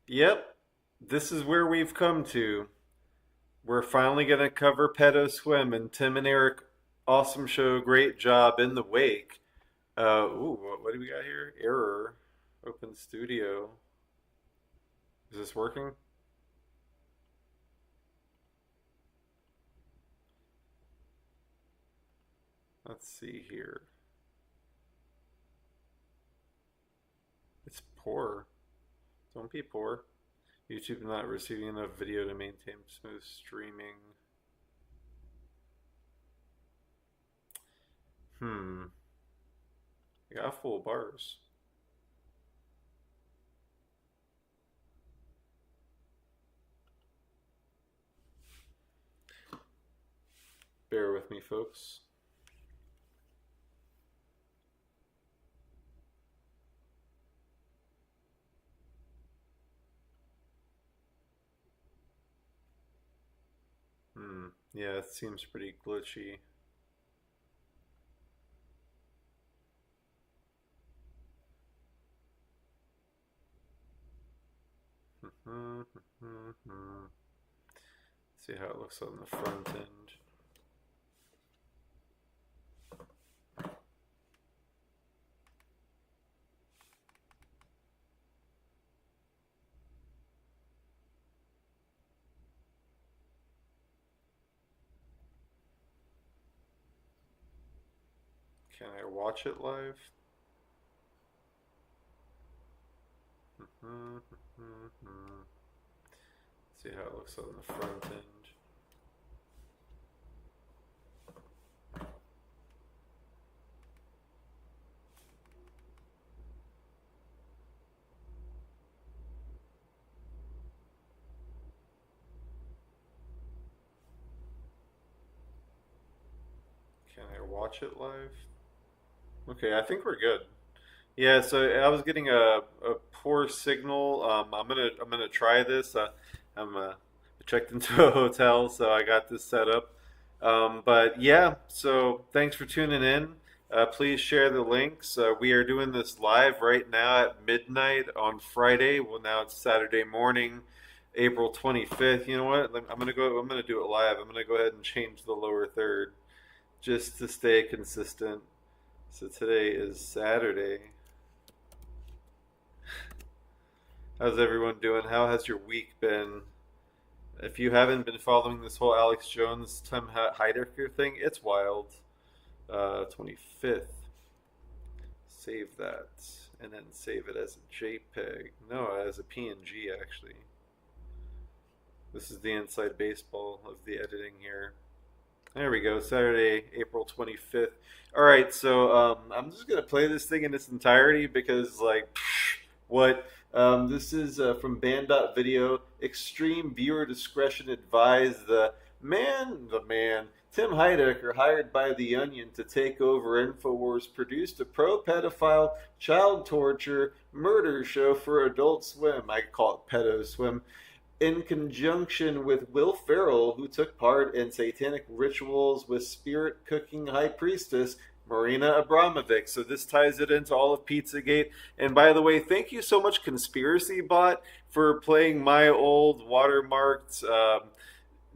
Yep, this is where we've come to. We're finally going to cover pedoswim, and Tim and Eric, awesome show, great job in the wake. What do we got here? Error. Open studio. Is this working? Let's see here. It's poor. Don't be poor. YouTube not receiving enough video to maintain smooth streaming. Hmm. I got full bars. Bear with me, folks. Yeah, it seems pretty glitchy. See how it looks on the front end. Can I watch it live? See how it looks on the front end. Can I watch it live? Okay, I think we're good. Yeah, so I was getting a poor signal. I'm gonna try this. I'm checked into a hotel, so I got this set up. But yeah, so thanks for tuning in. Please share the links. We are doing this live right now at midnight on Friday. Well, now it's Saturday morning, April 25th. You know what? I'm gonna go. I'm gonna do it live. I'm gonna go ahead and change the lower third just to stay consistent. So today is Saturday. How's everyone doing? How has your week been? If you haven't been following this whole Alex Jones, Tim Heidecker thing, it's wild. 25th. Save that. And then save it as a JPEG. No, as a PNG, actually. This is the inside baseball of the editing here. There we go. Saturday, April 25th. All right, so I'm just going to play this thing in its entirety because, like, what? This is from Band.video. Extreme viewer discretion advised. The man, Tim Heidecker, hired by The Onion to take over Infowars, produced a pro-pedophile, child torture, murder show for Adult Swim. I call it Pedo Swim in conjunction with Will Farrell, who took part in satanic rituals with spirit cooking high priestess Marina Abramovic. So this ties it into all of Pizzagate. And by the way, thank you so much, Conspiracy Bot, for playing my old watermarked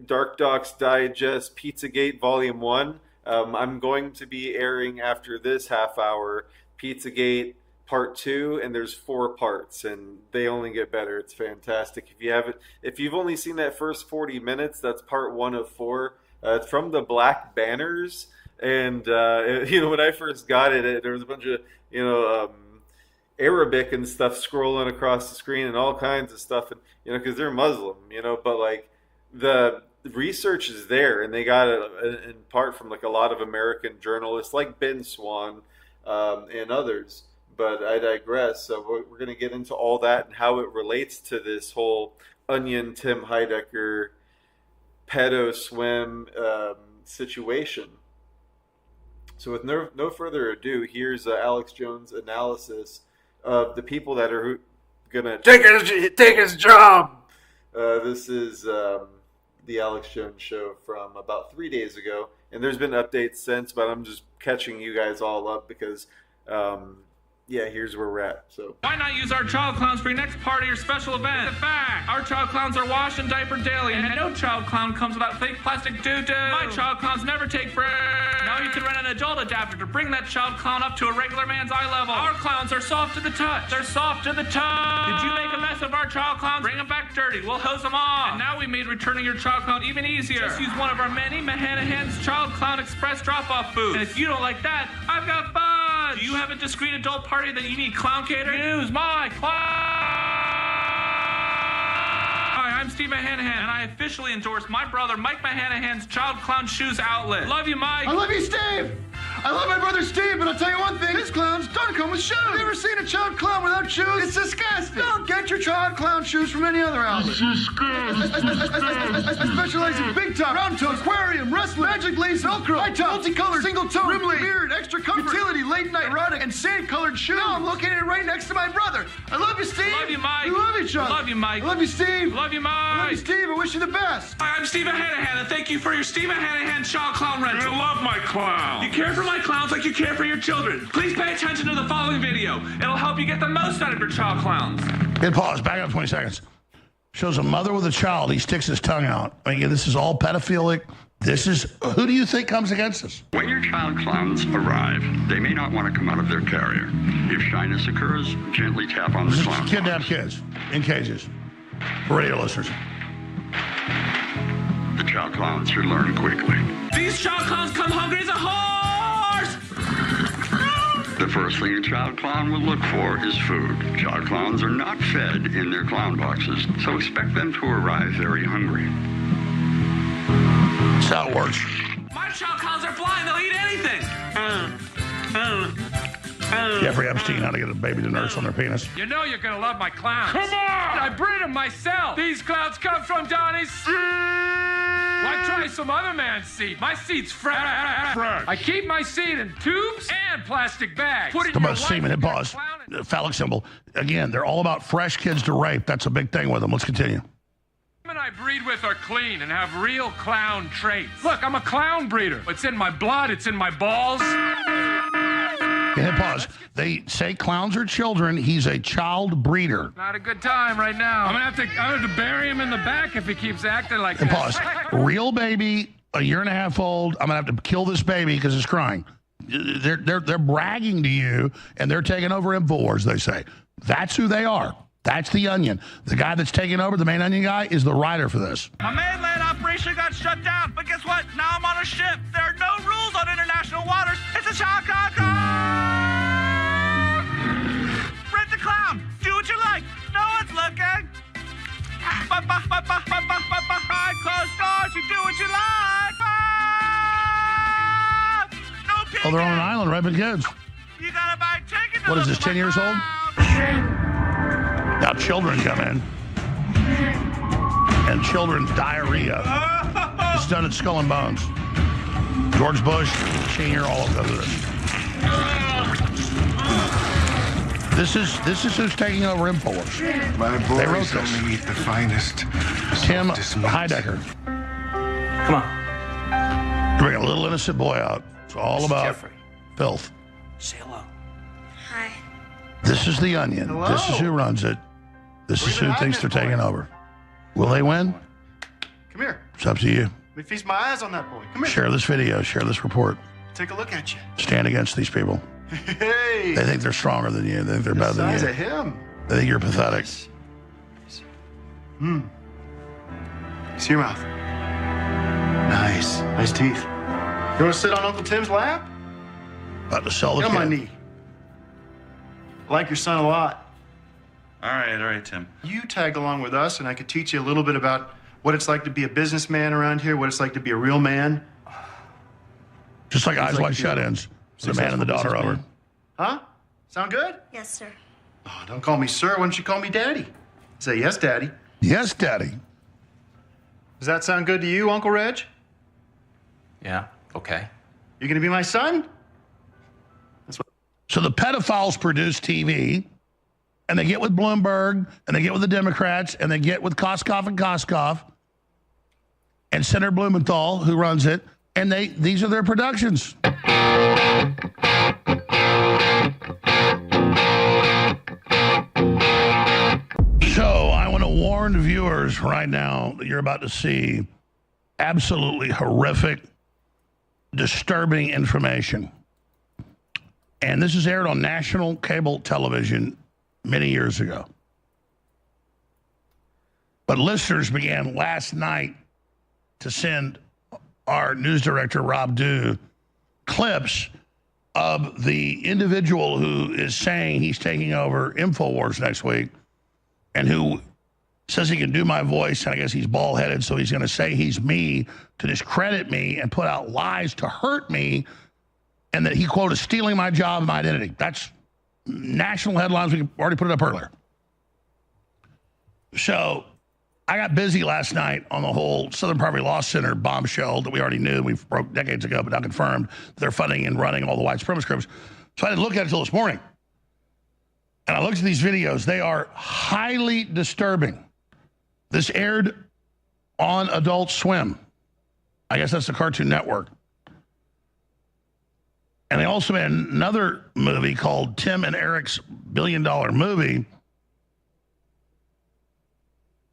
Dark Docs Digest Pizzagate Volume 1. I'm going to be airing after this half hour Pizzagate Part 2, and there's 4 parts, and they only get better. It's fantastic. If you've only seen that first 40 minutes, that's part 1 of 4. It's from the Black Banners, and when I first got it, there was a bunch of Arabic and stuff scrolling across the screen and all kinds of stuff, and because they're Muslim, but like the research is there, and they got it in part from like a lot of American journalists like Ben Swan and others. But I digress. So we're going to get into all that and how it relates to this whole Onion Tim Heidecker pedo swim situation. So with no further ado, here's Alex Jones' analysis of the people that are gonna take his job. This is the Alex Jones show from about 3 days ago, and there's been updates since, but I'm just catching you guys all up because yeah, here's where we're at. So why not use our child clowns for your next party or special event? The fact, our child clowns are washed and diapered daily, and no child clown comes without fake plastic doo-doo. My child clowns never take breaks. Now you can rent an adult adapter to bring that child clown up to a regular man's eye level. Our clowns are soft to the touch. They're soft to the touch. Did you make a mess of our child clowns? Bring them back dirty. We'll hose them off. And now we made returning your child clown even easier. Just use one of our many Mahanahan's Child Clown Express drop-off booths. And if you don't like that, I've got fudge. Do you have a discreet adult party that you need clown catering? Use my clown. Hi, I'm Steve Mahanahan, and I officially endorse my brother Mike Mahanahan's Child Clown Shoes Outlet. Love you, Mike. I love you, Steve. I love my brother Steve, but I'll tell you one thing. His clowns don't come with shoes. Have you ever seen a child clown without shoes? It's disgusting. Don't get your child clown shoes from any other outlet. It's disgusting. I specialize in big top, round toes, aquarium, wrestling, magic lace, Velcro, high top, multicolored, single toe, rimley, beard, extra comfort, utility, late night, erotic, and sand-colored shoes. Now I'm located right next to my brother. I love you, Steve. Love you, Mike. We love each other. Love you, Mike. I love you, Steve. Love you, Mike. I love you, Steve. I wish you the best. Hi, I'm Steve Mahanahan, and thank you for your Steve Mahanahan Child Clown rental. I love my clown. You care for my clowns like you care for your children. Please pay attention to the following video. It'll help you get the most out of your child clowns. Hit pause. Back up 20 seconds. Shows a mother with a child. He sticks his tongue out. I mean, this is all pedophilic. This is, who do you think comes against us? When your child clowns arrive, they may not want to come out of their carrier. If shyness occurs, gently tap on the clown. Kidnap kids in cages. For radio listeners. The child clowns should learn quickly. These child clowns come hungry as a horse! The first thing a child clown will look for is food. Child clowns are not fed in their clown boxes, so expect them to arrive very hungry. That's how it works. My child clowns are blind. They'll eat anything. Jeffrey Epstein, how to get a baby to nurse on their penis. You know you're gonna love my clowns. Come on! I breed them myself. These clowns come from Donnie's seed. Why try some other man's seed? My seed's fresh. I keep my seed in tubes and plastic bags. Put it in Talk your about semen and pause. Phallic symbol. Again, they're all about fresh kids to rape. That's a big thing with them. Let's continue. Women I breed with are clean and have real clown traits. Look, I'm a clown breeder. It's in my blood. It's in my balls. Hit pause. They say clowns are children. He's a child breeder. Not a good time right now. I'm gonna have to bury him in the back if he keeps acting like Hit this. pause. Real baby, a year and a half old. I'm gonna have to kill this baby because it's crying. They're bragging to you, and they're taking over Infowars. They say that's who they are. That's the Onion. The guy that's taking over, the main Onion guy, is the writer for this. My mainland operation got shut down, but guess what? Now I'm on a ship. There are no rules on international waters. It's a Chicago. Rent the clown. Do what you like. No one's looking. Behind closed doors, you do what you like. No peeking. Oh, they're on an island raping kids. You gotta buy tickets. What is this, 10 years old? Now children come in. And children's diarrhea is done at Skull and Bones. George Bush, Sr., all of this. This is who's taking over Infowars. My They wrote boys this. only eat the finest. Tim softest nuts. Heidecker. Come on. Bring a little innocent boy out. It's all about Jeffrey. filth. Say hello. Hi. This is the Onion. Hello. This is who runs it. This Where is you been who thinks they're hiding taking it for? over. Will they win? Come here. It's up to you. Let me feast my eyes on that boy. Come here. Share this video. Share this report. Take a look at you. Stand against these people. Hey. They think they're stronger than you. They think they're the better than size you. of him. They think you're pathetic. See your mouth. Nice. Nice teeth. You want to sit on Uncle Tim's lap? About to sell the Get on my kid. knee. I like your son a lot. All right, Tim. You tag along with us, and I could teach you a little bit about what it's like to be a businessman around here, what it's like to be a real man. Just like Eyes like Wide you're Shut Ins. The man and the daughter successful over. businessman. Huh? Sound good? Yes, sir. Oh, don't call me sir. Why don't you call me daddy? Say yes, daddy. Yes, Daddy. Does that sound good to you, Uncle Reg? Yeah, okay. You gonna be my son? So the pedophiles produce TV, and they get with Bloomberg, and they get with the Democrats, and they get with Koskoff and Senator Blumenthal, who runs it, and these are their productions. warn viewers right now that you're about to see absolutely horrific, disturbing information. And this is aired on national cable television many years ago. But listeners began last night to send our news director, Rob Dew, clips of the individual who is saying he's taking over Infowars next week and who says he can do my voice, and I guess he's bald-headed, so he's going to say he's me to discredit me and put out lies to hurt me, and that he, quote, is stealing my job and my identity. That's national headlines. We already put it up earlier. So I got busy last night on the whole Southern Poverty Law Center bombshell that we already knew. We broke decades ago, but now confirmed they're funding and running all the white supremacist groups. So I didn't look at it until this morning. And I looked at these videos. They are highly disturbing. This aired on Adult Swim. I guess that's the Cartoon Network. And they also made another movie called Tim and Eric's $1 billion movie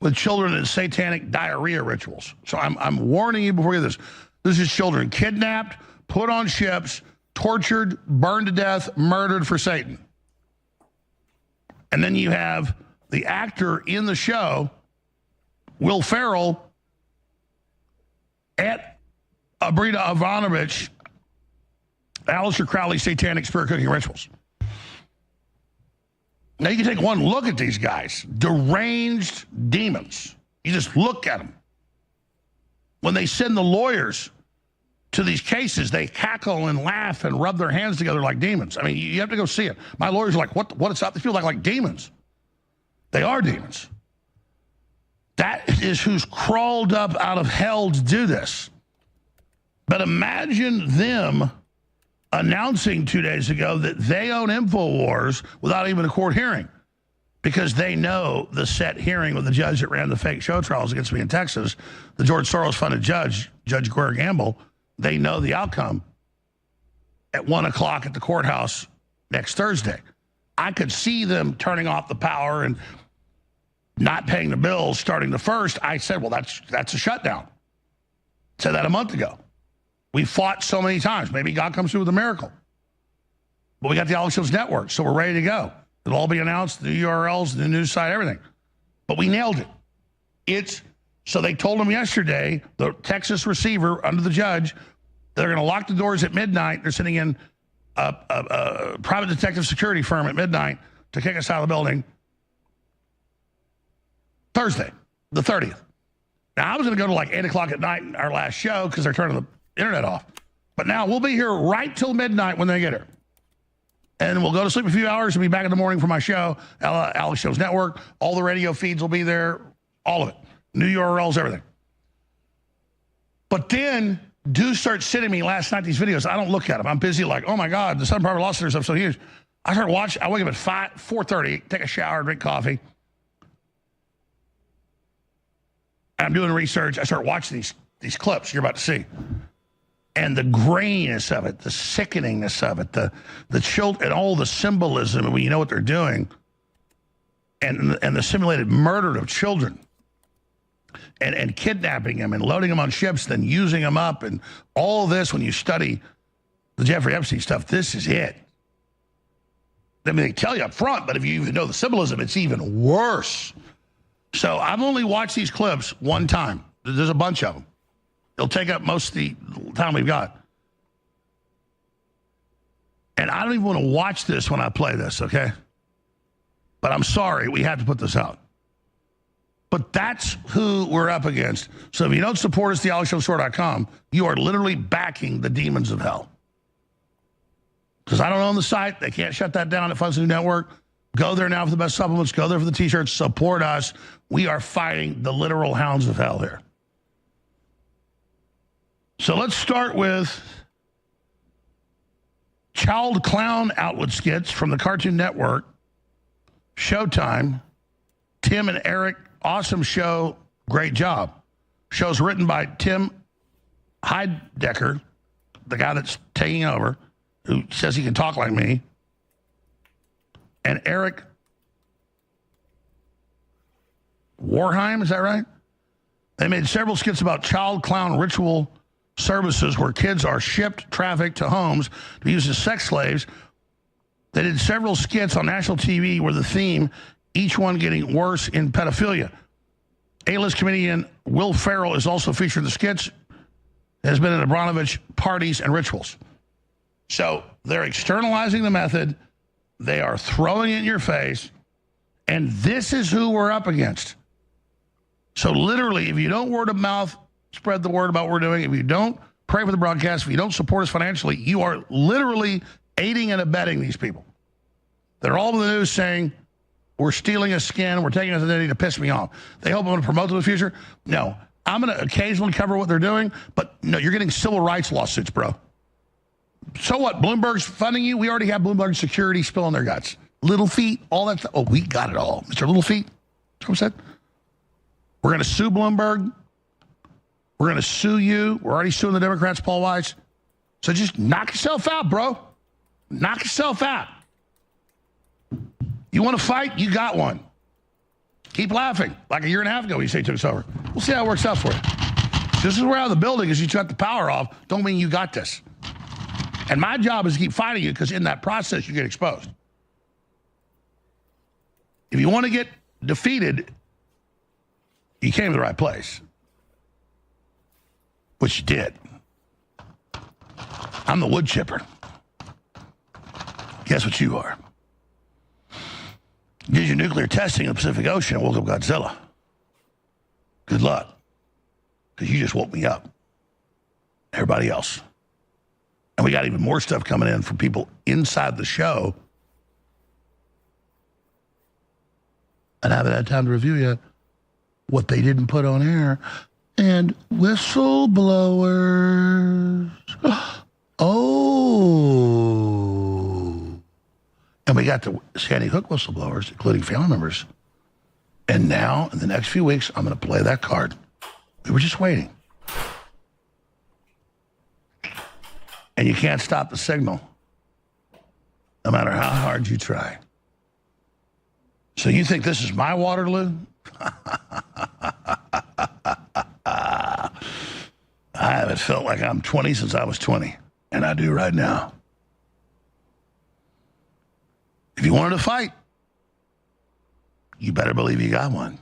with children in satanic diarrhea rituals. So I'm warning you before you do this. This is children kidnapped, put on ships, tortured, burned to death, murdered for Satan. And then you have the actor in the show, Will Farrell, at Abrita Ivanovich, Aleister Crowley's satanic spirit cooking rituals. Now you can take one look at these guys, deranged demons. You just look at them. When they send the lawyers to these cases, they cackle and laugh and rub their hands together like demons. I mean, you have to go see it. My lawyers are like, what is up? They feel like demons. They are demons. That is who's crawled up out of hell to do this. But imagine them announcing 2 days ago that they own Infowars without even a court hearing, because they know the set hearing with the judge that ran the fake show trials against me in Texas, the George Soros-funded judge, Judge Guerra Gamble. They know the outcome at 1 o'clock at the courthouse next Thursday. I could see them turning off the power and not paying the bills starting the 1st. I said, well, that's a shutdown. Said that a month ago. We fought so many times. Maybe God comes through with a miracle. But we got the Alex Jones Network, so we're ready to go. It'll all be announced, the URLs, the news site, everything. But we nailed it. So they told them yesterday, the Texas receiver under the judge, they're going to lock the doors at midnight. They're sending in a private detective security firm at midnight to kick us out of the building Thursday, the 30th. Now, I was going to go to like 8 o'clock at night in our last show because they're turning the internet off. But now we'll be here right till midnight when they get here. And we'll go to sleep a few hours and be back in the morning for my show, Alex Jones Network. All the radio feeds will be there, all of it. New URLs, everything. But then do start sending me last night these videos. I don't look at them. I'm busy like, oh my God, the Southern Poverty Law Center stuff so huge. I start watching. I wake up at 4:30, take a shower, drink coffee. I'm doing research. I start watching these clips you're about to see. And the graininess of it, the sickeningness of it, the children, and all the symbolism, and when you know what they're doing, and the simulated murder of children, and kidnapping them and loading them on ships, then using them up, and all this. When you study the Jeffrey Epstein stuff, this is it. I mean, they tell you up front, but if you even know the symbolism, it's even worse. So I've only watched these clips one time. There's a bunch of them. It'll take up most of the time we've got. And I don't even want to watch this when I play this, okay? But I'm sorry, we have to put this out. But that's who we're up against. So if you don't support us, thealexjonesstore.com, you are literally backing the demons of hell. Because I don't own the site. They can't shut that down at Funds New Network. Go there now for the best supplements. Go there for the T-shirts. Support us. We are fighting the literal hounds of hell here. So let's start with child clown outlet skits from the Cartoon Network, Showtime, Tim and Eric, awesome show, great job. Show's written by Tim Heidecker, the guy that's taking over, who says he can talk like me, Warheim, is that right? They made several skits about child clown ritual services where kids are shipped, trafficked to homes to be used as sex slaves. They did several skits on national TV where the theme, each one getting worse in pedophilia. A-list comedian Will Farrell is also featured in the skits, has been at Abramovich parties and rituals. So they're externalizing the method. They are throwing it in your face. And this is who we're up against. So literally, if you don't word of mouth, spread the word about what we're doing, if you don't pray for the broadcast, if you don't support us financially, you are literally aiding and abetting these people. They're all over the news saying, we're stealing a skin, we're taking a identity to piss me off. They hope I'm going to promote them in the future. No, I'm going to occasionally cover what they're doing, but no, you're getting civil rights lawsuits, bro. So what? Bloomberg's funding you? We already have Bloomberg security spilling their guts. Little feet, all that stuff. Oh, we got it all. Mr. Little Feet, that's what I said. We're going to sue Bloomberg. We're going to sue you. We're already suing the Democrats, Paul Weiss. So just knock yourself out, bro. Knock yourself out. You want to fight? You got one. Keep laughing. Like a year and a half ago, you say you took us over. We'll see how it works out for you. This is where out of the building is you shut the power off. Don't mean you got this. And my job is to keep fighting you because in that process, you get exposed. If you want to get defeated, you came to the right place. Which you did. I'm the wood chipper. Guess what you are? Did your nuclear testing in the Pacific Ocean and woke up Godzilla. Good luck. Because you just woke me up. Everybody else. And we got even more stuff coming in from people inside the show. And I haven't had time to review yet what they didn't put on air. And whistleblowers. Oh. And we got the Sandy Hook whistleblowers, including family members. And now, in the next few weeks, I'm going to play that card. We were just waiting. And you can't stop the signal, no matter how hard you try. So you think this is my Waterloo? I haven't felt like I'm 20 since I was 20, and I do right now. If you wanted to fight, you better believe you got one.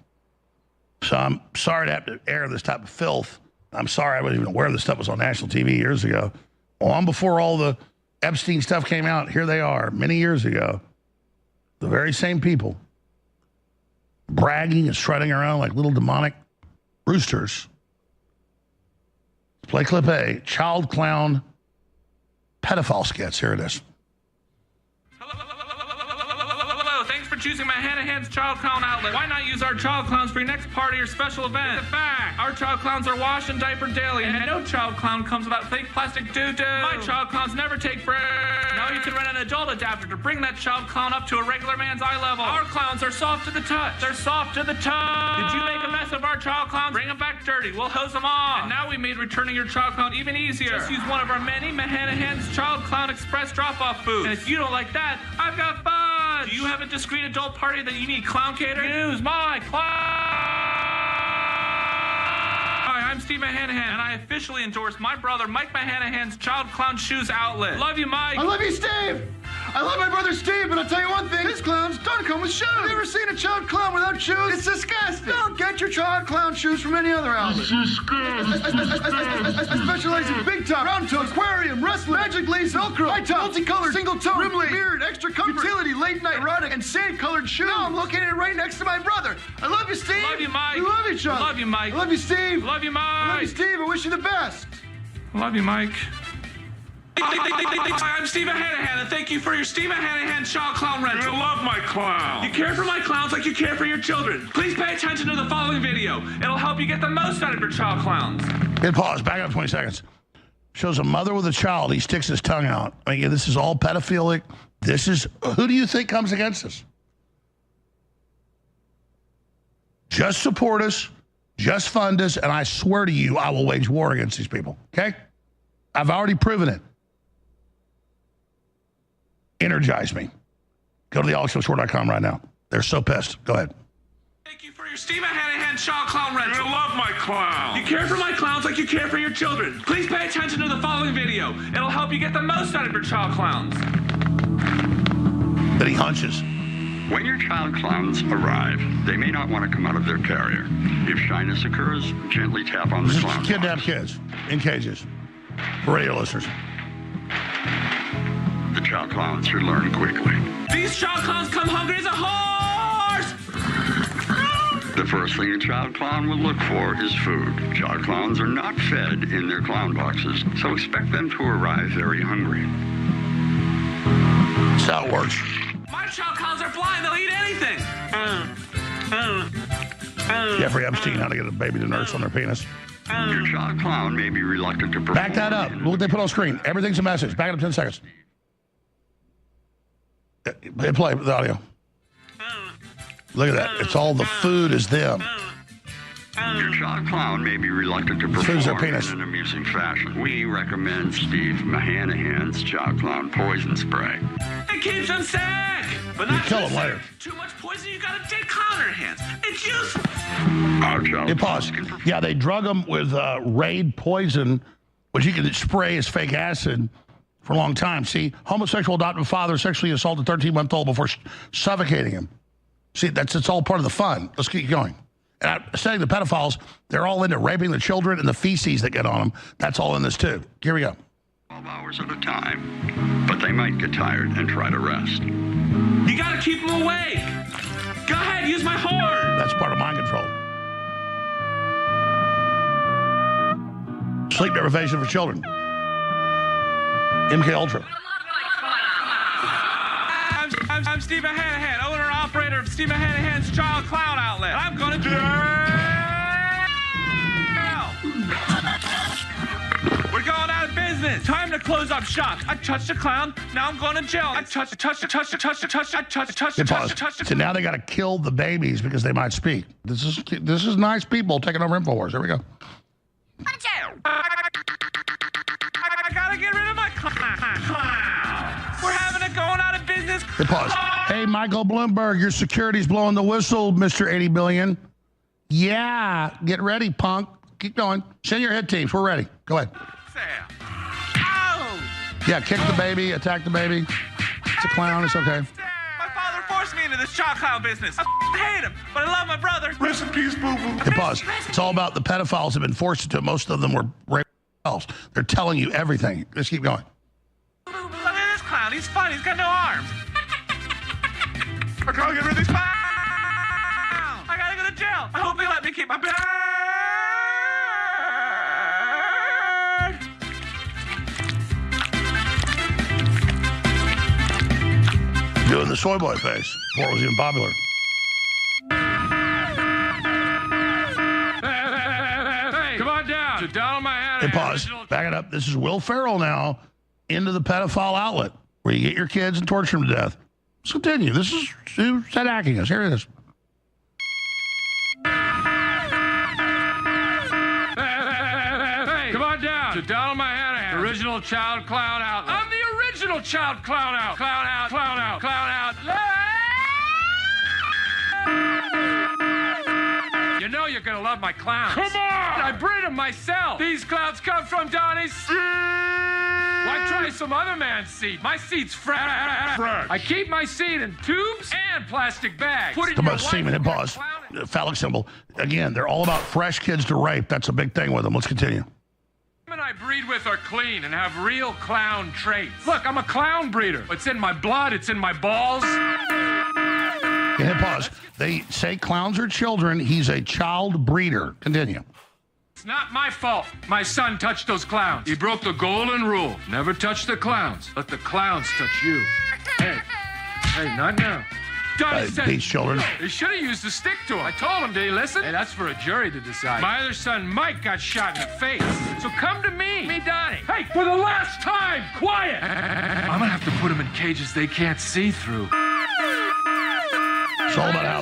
So I'm sorry to have to air this type of filth. I'm sorry I wasn't even aware this stuff was on national TV years ago. Long before all the Epstein stuff came out, here they are, many years ago. The very same people bragging and strutting around like little demonic roosters. Play clip A, child clown pedophile skits. Here it is. Thanks for choosing my Hanahan's Child Clown outlet. Why not use our child clowns for your next party or special event? It's a fact. Our child clowns are washed and diapered daily, and no child clown comes without fake plastic doo-doo. My child clowns never take breaks. Now you can rent an adult adapter to bring that child clown up to a regular man's eye level. Our clowns are soft to the touch. They're soft to the touch. Did you make a mess of our child clowns? Bring them back dirty. We'll hose them off. And now we made returning your child clown even easier. Just use one of our many Mahanahan's Child Clown Express drop-off booths. And if you don't like that, I've got fun. Do you have a discreet adult party that you need clown catered? Use my clown. Hi, I'm Steve Mahanahan, and I officially endorse my brother Mike Mahanahan's Child Clown Shoes outlet. Love you, Mike. I love you, Steve. I love my brother Steve, but I'll tell you one thing. His clowns don't come with shoes. Have you ever seen a child clown without shoes? It's disgusting. Don't get your child clown shoes from any other outlet. I specialize in big top, round toe, aquarium, wrestling, magic lace, Velcro, high top, multicolored, single toe, rimless, mirrored, extra comfort, utility, late night, erotic, and sand-colored shoes. Now I'm located right next to my brother. I love you, Steve. Love you, Mike. We love each other. Love you, Mike. I love you, Steve. Love you, Mike. I love you, Steve. I wish you the best. Love you, Mike. Hi, I'm Steve Mahanahan, and thank you for your Steve Mahanahan Child Clown rental. I love my clown. You care for my clowns like you care for your children. Please pay attention to the following video. It'll help you get the most out of your child clowns. Hit pause. Back up 20 seconds. Shows a mother with a child. He sticks his tongue out. I mean, this is all pedophilic. This is, who do you think comes against us? Just support us. Just fund us. And I swear to you, I will wage war against these people. Okay? I've already proven it. Energize me. Go to the AlexJoneShort.com right now. They're so pissed. Go ahead. Thank you for your Steve Hanahan Child Clown Rental. You're gonna love my clown. You care for my clowns like you care for your children. Please pay attention to the following video. It'll help you get the most out of your child clowns. That he hunches. When your child clowns arrive, they may not want to come out of their carrier. If shyness occurs, gently tap on the This clown is kidnapped box. kids in cages. For radio listeners. The child clowns should learn quickly. These child clowns come hungry as a horse. The first thing a child clown will look for is food. Child clowns are not fed in their clown boxes, so expect them to arrive very hungry. That's how it works. My child clowns are blind. They'll eat anything. Jeffrey Epstein, how to get a baby to nurse on their penis. Your child clown may be reluctant to perform. Back that up. Look what they put on screen. Everything's a message. Back it up 10 seconds. Hit play with the audio. Look at that. It's all the food is them. Your child clown may be reluctant to perform Food's their penis. in an amusing fashion. We recommend Steve Hanahan's child clown poison spray. It keeps them sick. But not kill too 'em sick. later. Too much poison, you gotta take clowner hands. It's useful. Our child Hey, pause. Yeah, they drug them with Raid poison, which you can spray as fake acid for a long time. See, homosexual adoptive father sexually assaulted 13-month-old before suffocating him. See, it's all part of the fun. Let's keep going. And I'm saying the pedophiles, they're all into raping the children and the feces that get on them. That's all in this too. Here we go. 12 hours at a time, but they might get tired and try to rest. You gotta keep them awake. Go ahead, use my horn. That's part of mind control. Sleep deprivation for children. MK Ultra. I'm Steve Hanahan, owner and operator of Steve Hanahan's Child Clown Outlet. I'm gonna We're going out of business. Time to close up shop. I touched a clown. Now I'm going to jail. I touched. So now they got to kill the babies because they might speak. This is nice people taking over Infowars. Here we go. I gotta get rid of my clown. We're having a going out of business. Hey, pause. Hey, Michael Bloomberg, your security's blowing the whistle, Mr. 80 billion. Yeah, get ready, punk. Keep going. Send your hit teams. We're ready. Go ahead. Ow! Yeah, kick the baby, attack the baby. It's a clown. It's okay. My father forced me into this child clown business. I hate him, but I love my brother. Rest in peace, boo-boo. Hey, pause. It's all about the pedophiles have been forced into it. Most of them were raped themselves. They're telling you everything. Let's keep going. Look at this clown. He's fun. He's got no arms. I gotta get rid of these clowns. I gotta go to jail. I hope they let me keep my bag. Doing the soy boy face before it was even popular. Hey, come on down. To Donald Mahana. Hey, pause. Back it up. This is Will Farrell now into the pedophile outlet where you get your kids and torture them to death. Let's continue. This is who said hacking us. Here it is. Hey, come on down to Donald Mahana. Original child clown outlet. I'm the original child clown out. Clown out. Clown out. Clown out. You know you're gonna love my clowns. Come on! I breed them myself. These clowns come from Donnie's seed. Why try some other man's seed? My seed's fresh. I keep my seed in tubes and plastic bags. Put it in Talk your about semen. Hit pause. Phallic symbol. Again, they're all about fresh kids to rape. That's a big thing with them. Let's continue. Women I breed with are clean and have real clown traits. Look, I'm a clown breeder. It's in my blood. It's in my balls. Yeah, hit pause. They say clowns are children. He's a child breeder. Continue. It's not my fault. My son touched those clowns. He broke the golden rule. Never touch the clowns. Let the clowns touch you. Hey, not now. Donnie said These children. he should have used a stick to him. I told him, did he listen? Hey, that's for a jury to decide. My other son, Mike, got shot in the face. So come to me, Donnie. Hey, for the last time, quiet. I'm gonna have to put them in cages they can't see through. It's all about how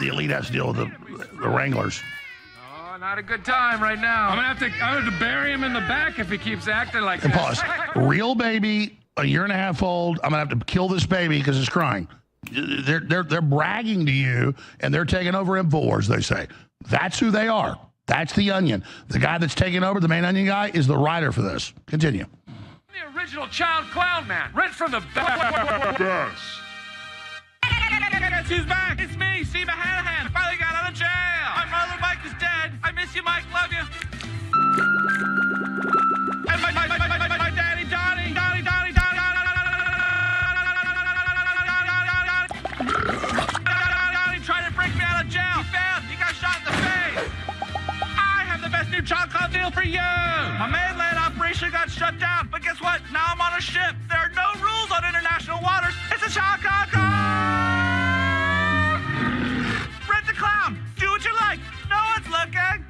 the elite has to deal with the Wranglers. Oh, not a good time right now. I'm gonna have to bury him in the back if he keeps acting like And this. pause. Real baby, a year and a half old. I'm going to have to kill this baby because it's crying. They're bragging to you, and they're taking over Infowars, they say. That's who they are. That's the Onion. The guy that's taking over, the main Onion guy, is the writer for this. Continue. The original child clown man, right from the back. Yes. Guess who's back? It's me, Steve Hanahan. I finally got out of jail. My brother Mike is dead. I miss you, Mike. Love you. And my daddy, Donnie, tried to break me out of jail. He failed. He got shot in the face. I have the best new child clown deal for you. My mainland operation got shut down, but guess what? Now I'm on a ship. There are no rules on international waters. It's a child clown. Rent the clown. Do what you like. No one's looking.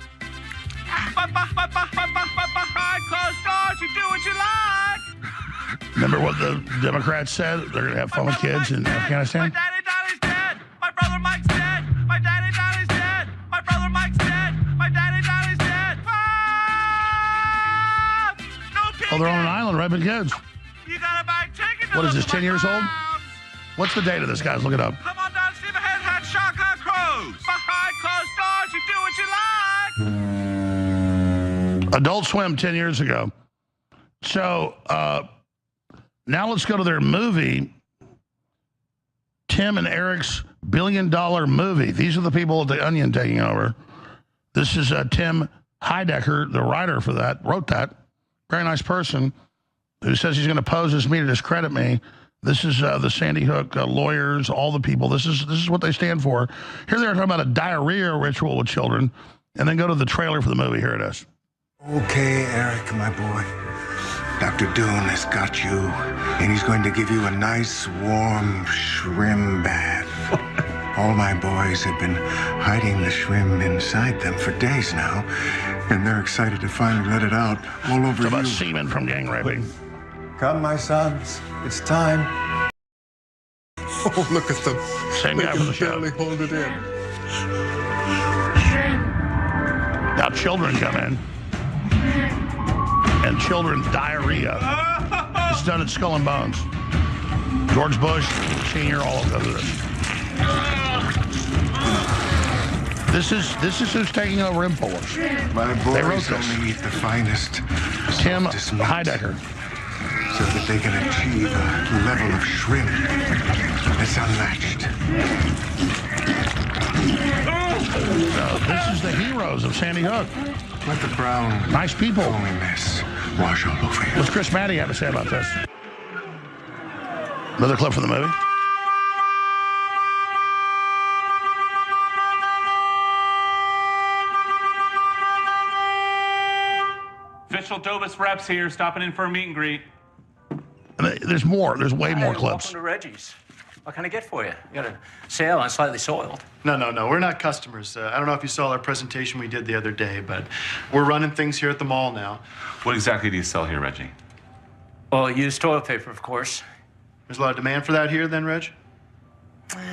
Behind closed doors, you do what you like. Remember what the Democrats said? They're going to have fun with kids in Afghanistan? My daddy Donnie's dead. My brother Mike's dead. My daddy Donnie's dead. My brother Mike's dead. My daddy Donnie's dead. Ah! No Oh, they're on an peeking. island raping kids. You gotta buy tickets to What is look this, at 10 my years old? clowns. What's the date of this, guys? Look it up. Come on down, Steve Head Shotgun Cruise. Behind closed doors, you do what you like. Adult Swim 10 years ago. So now let's go to their movie, Tim and Eric's $1 billion movie. These are the people at the Onion taking over. This is Tim Heidecker, the writer for that, wrote that. Very nice person who says he's going to pose as me to discredit me. This is the Sandy Hook lawyers, all the people. This is what they stand for. Here they are talking about a diarrhea ritual with children, and then go to the trailer for the movie. Here it is. Okay, Eric, my boy. Dr. Doon has got you, and he's going to give you a nice, warm shrimp bath. All my boys have been hiding the shrimp inside them for days now, and they're excited to finally let it out all over It's about you. semen from gang raping. Come, my sons. It's time. Oh, look at them. Same guy from the show. Barely hold it in. Now children come in, and children's diarrhea is done at Skull and Bones. George Bush, Sr., all of this. This is who's taking over Infowars. My They wrote boys this. only eat the finest, Tim softest meat, Heidecker. so that they can achieve a level of shrimp that's unmatched. This is the heroes of Sandy Hook. Let the brown, Nice people. foamy mess wash all over you. What's Chris Matty have to say about this? Another clip from the movie. Official Dobus reps here, stopping in for a meet and greet. And there's more. There's way more clips. Welcome to Reggie's. What can I get for you? You got a sale on slightly soiled. No. We're not customers. I don't know if you saw our presentation we did the other day, but we're running things here at the mall now. What exactly do you sell here, Reggie? Well, used toilet paper, of course. There's a lot of demand for that here then, Reg?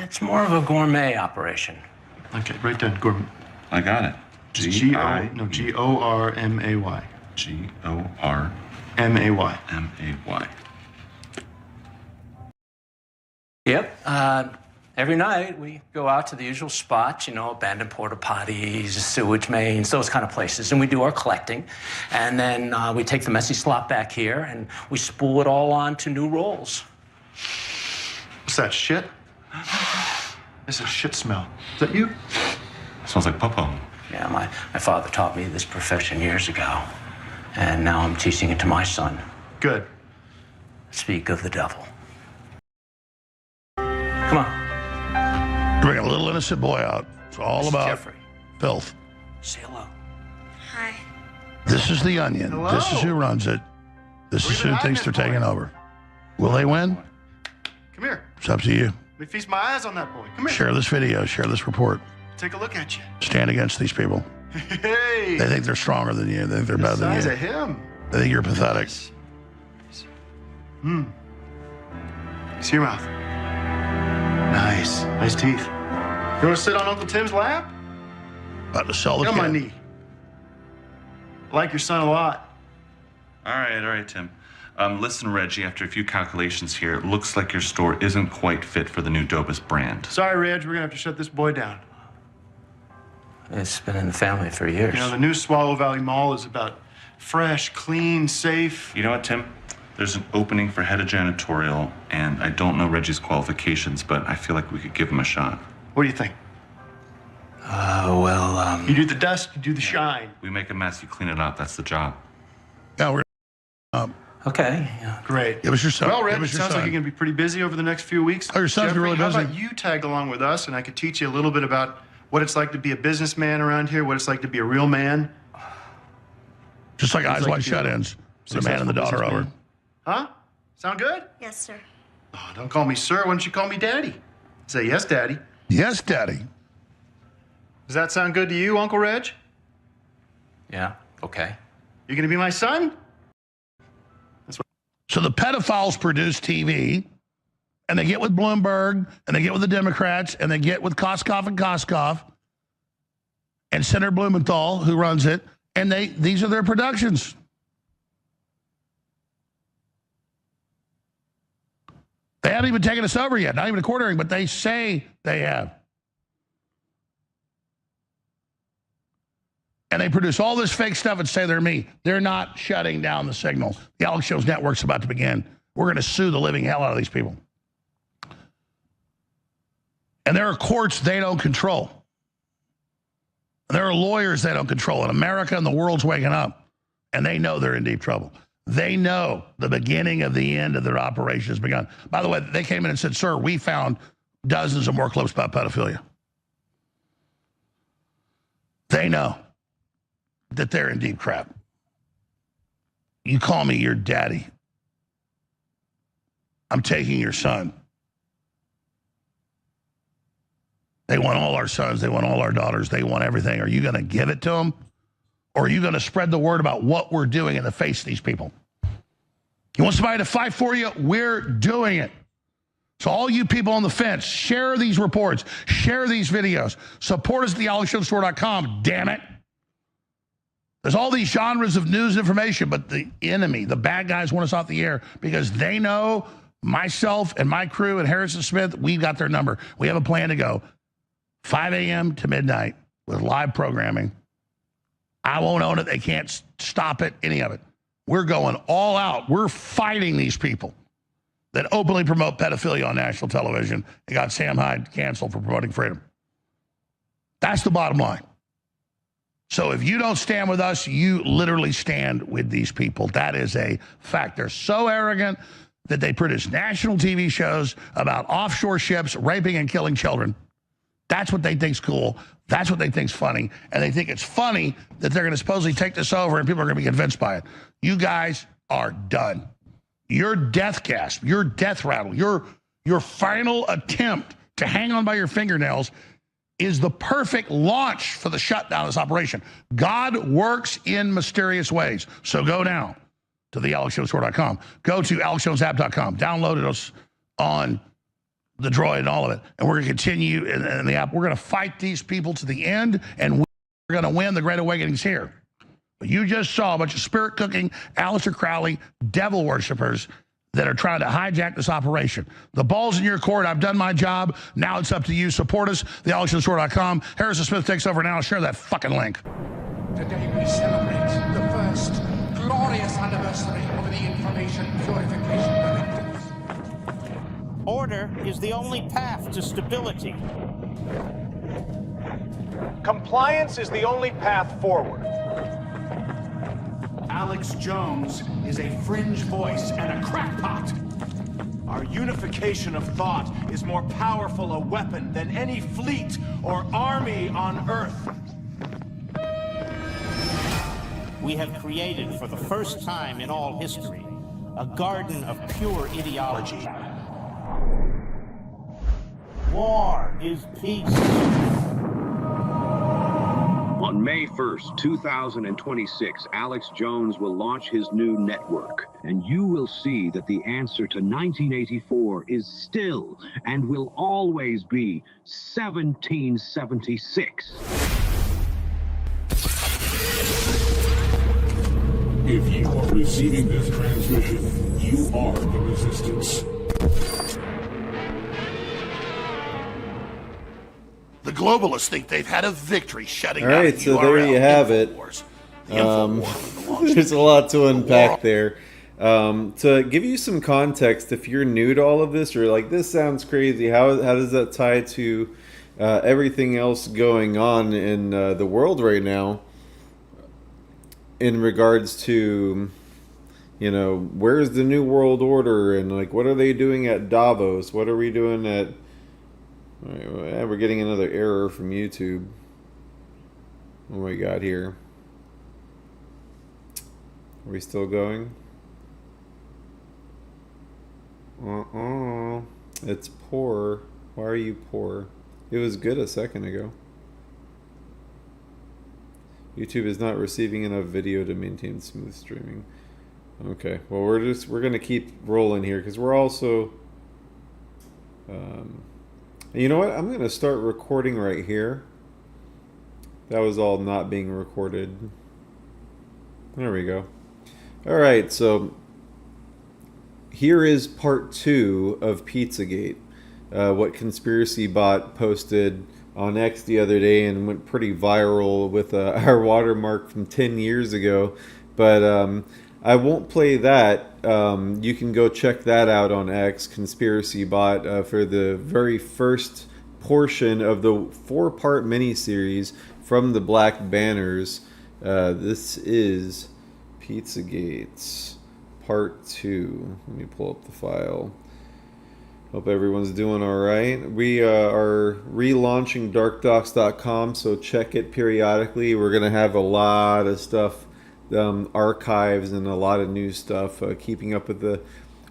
It's more of a gourmet operation. Okay, right then. Gourmet. I got it. G-O-R-M-A-Y. G-O-R-M-A-Y. M-A-Y. Yep. Every night we go out to the usual spots, you know, abandoned porta potties, sewage mains, those kind of places, and we do our collecting. And then we take the messy slop back here and we spool it all onto new rolls. What's that, shit? This is shit smell. Is that you? Smells like popo. Yeah, my father taught me this profession years ago, and now I'm teaching it to my son. Good. Speak of the devil. Come on. Bring a little innocent boy out. It's all This is about Jeffrey. filth. Say hello. Hi. This is the Onion. Hello. This is who runs it. This Where is you been who thinks they're hiding it, taking boy? over. Will they win? Come here. It's up to you. Let me feast my eyes on that boy. Come here. Share this video. Share this report. Take a look at you. Stand against these people. Hey. They think they're stronger than you. They think they're the better than size you. of him. They think you're pathetic. See your mouth. Nice. Nice teeth. You want to sit on Uncle Tim's lap? About to sell the Get on my kid. knee. I like your son a lot. All right, Tim. Listen, Reggie, after a few calculations here, it looks like your store isn't quite fit for the new Dobus brand. Sorry, Reg, we're gonna have to shut this boy down. It's been in the family for years. You know, the new Swallow Valley Mall is about fresh, clean, safe. You know what, Tim? There's an opening for head of janitorial, and I don't know Reggie's qualifications, but I feel like we could give him a shot. What do you think? You do the dust, you do the shine. We make a mess, you clean it up. That's the job. Yeah, we're Okay. Yeah. Great. it was your son. Well, Reg, It it was your sounds like son. you're gonna be pretty busy over the next few weeks. Oh, your son's Jeffrey, really busy. How about you tag along with us, and I could teach you a little bit about what it's like to be a businessman around here, what it's like to be a real man. Just like Eyes like Wide to Shut be a Ins. The man and the daughter over. businessman. Huh? Sound good? Yes, sir. Oh, don't call me sir. Why don't you call me daddy? Say yes, daddy. Yes, Daddy. Does that sound good to you, Uncle Reg? Yeah. Okay. You gonna be my son? So the pedophiles produce TV, and they get with Bloomberg, and they get with the Democrats, and they get with Koskoff and Senator Blumenthal, who runs it, and these are their productions. They haven't even taken us over yet, not even a court hearing, but they say they have. And they produce all this fake stuff and say they're me. They're not shutting down the signal. The Alex Jones Network's about to begin. We're going to sue the living hell out of these people. And there are courts they don't control. And there are lawyers they don't control. And America and the world's waking up. And they know they're in deep trouble. They know the beginning of the end of their operation has begun. By the way, they came in and said, sir, we found dozens of more clips about pedophilia. They know that they're in deep crap. You call me your daddy. I'm taking your son. They want all our sons. They want all our daughters. They want everything. Are you going to give it to them? Or are you going to spread the word about what we're doing in the face of these people? You want somebody to fight for you? We're doing it. So all you people on the fence, share these reports. Share these videos. Support us at thealexjonesstore.com, damn it. There's all these genres of news and information, but the enemy, the bad guys want us off the air because they know myself and my crew and Harrison Smith, we've got their number. We have a plan to go 5 a.m. to midnight with live programming. I won't own it. They can't stop it, any of it. We're going all out. We're fighting these people that openly promote pedophilia on national television. They got Sam Hyde canceled for promoting freedom. That's the bottom line. So if you don't stand with us, you literally stand with these people. That is a fact. They're so arrogant that they produce national TV shows about offshore ships raping and killing children. That's what they think's cool. That's what they think's funny. And they think it's funny that they're going to supposedly take this over and people are going to be convinced by it. You guys are done. Your death gasp, your death rattle, your final attempt to hang on by your fingernails is the perfect launch for the shutdown of this operation. God works in mysterious ways. So go now to thealexjonesstore.com. Go to alexjonesapp.com. Download it on the Droid and all of it. And we're going to continue in the app. We're going to fight these people to the end, and we're going to win. The Great Awakening's here. But you just saw a bunch of spirit-cooking, Aleister Crowley, devil worshippers that are trying to hijack this operation. The ball's in your court. I've done my job. Now it's up to you. Support us, thealexjonesstore.com. Harrison Smith takes over now. Share that fucking link. Today we celebrate the first glorious anniversary of the Information Purification Directives. Order is the only path to stability. Compliance is the only path forward. Alex Jones is a fringe voice and a crackpot. Our unification of thought is more powerful a weapon than any fleet or army on Earth. We have created, for the first time in all history, a garden of pure ideology. War is peace. On May 1st, 2026, Alex Jones will launch his new network, and you will see that the answer to 1984 is still and will always be 1776. If you are receiving this transmission, you are the resistance. The globalists think they've had a victory shutting down. All right, so there you have it. There's a lot to unpack there. To give you some context, if you're new to all of this, or like, this sounds crazy, how does that tie to everything else going on in the world right now in regards to, you know, where's the New World Order, and like, what are they doing at Davos? What are we doing at... We're getting another error from YouTube. What do we got here? Are we still going? It's poor. Why are you poor? It was good a second ago. YouTube is not receiving enough video to maintain smooth streaming. Okay, well, we're gonna keep rolling here because we're also you know what? I'm gonna start recording right here. That was all not being recorded. There we go. Alright, so here is part 2 of Pizzagate. What Conspiracy Bot posted on X the other day and went pretty viral with our watermark from 10 years ago. But I won't play that. You can go check that out on X, Conspiracy Bot, for the very first portion of the 4-part miniseries from the Black Banners. This is Pizzagate Part 2. Let me pull up the file. Hope everyone's doing alright. We are relaunching darkdocs.com, so check it periodically. We're going to have a lot of stuff, archives and a lot of new stuff, keeping up with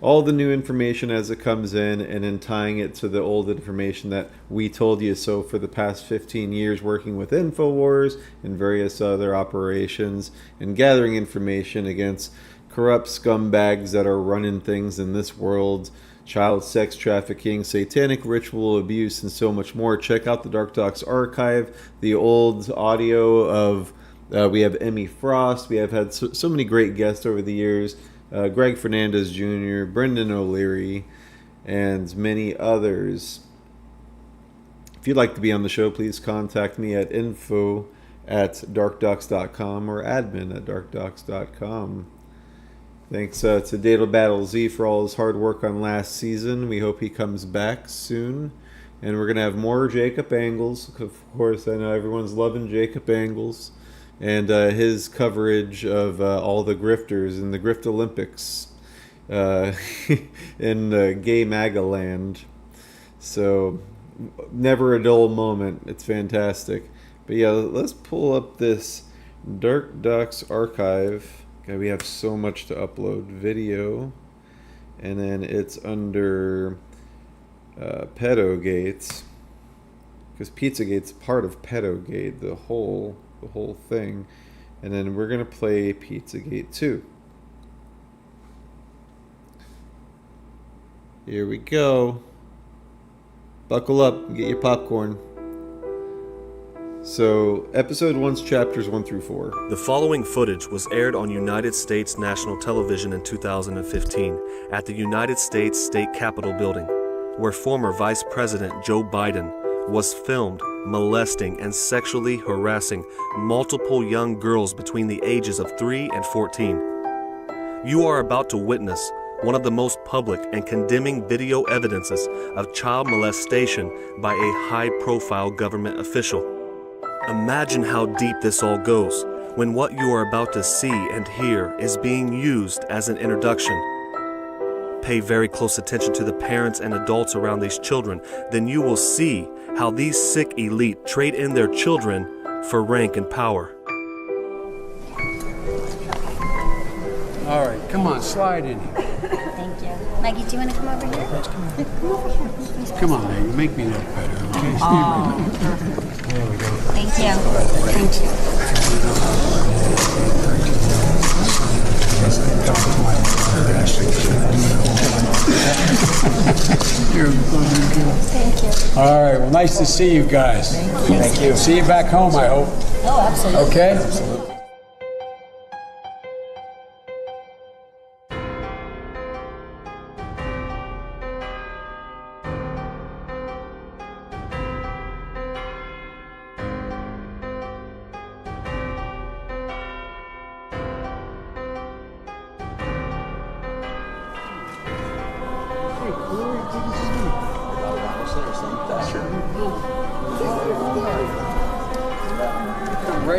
all the new information as it comes in, and then tying it to the old information that we told you so for the past 15 years, working with Infowars and various other operations and gathering information against corrupt scumbags that are running things in this world, child sex trafficking, satanic ritual abuse, and so much more. Check out the Dark Docs archive, the old audio of, we have Emmy Frost, we have had so many great guests over the years, Greg Fernandez Jr., Brendan O'Leary, and many others. If you'd like to be on the show, please contact me at info@darkdocs.com or admin@darkdocs.com. Thanks to Data Battle Z for all his hard work on last season. We hope he comes back soon. And we're going to have more Jacob Angles. Of course, I know everyone's loving Jacob Angles. And his coverage of all the grifters in the Grift Olympics in gay MAGA land. So, never a dull moment. It's fantastic. But yeah, let's pull up this Dark Docs archive. Okay, we have so much to upload. Video. And then it's under Pedogate. Because Pizzagate's part of Pedogate, the whole thing. And then we're going to play Pizzagate 2. Here we go. Buckle up and get your popcorn. So, episode 1's chapters 1 through 4. The following footage was aired on United States national television in 2015 at the United States State Capitol building, where former Vice President Joe Biden was filmed molesting and sexually harassing multiple young girls between the ages of 3 and 14. You are about to witness one of the most public and condemning video evidences of child molestation by a high-profile government official. Imagine how deep this all goes when what you are about to see and hear is being used as an introduction. Pay very close attention to the parents and adults around these children, then you will see how these sick elite trade in their children for rank and power. All right, come on, slide in here. Thank you. Maggie, do you want to come over here? Come on, baby, make me look better, okay? Oh, there we go. thank you. Thank you. Thank you. All right, well, nice to see you guys. Thank you. See you back home, I hope. Oh, absolutely. Okay?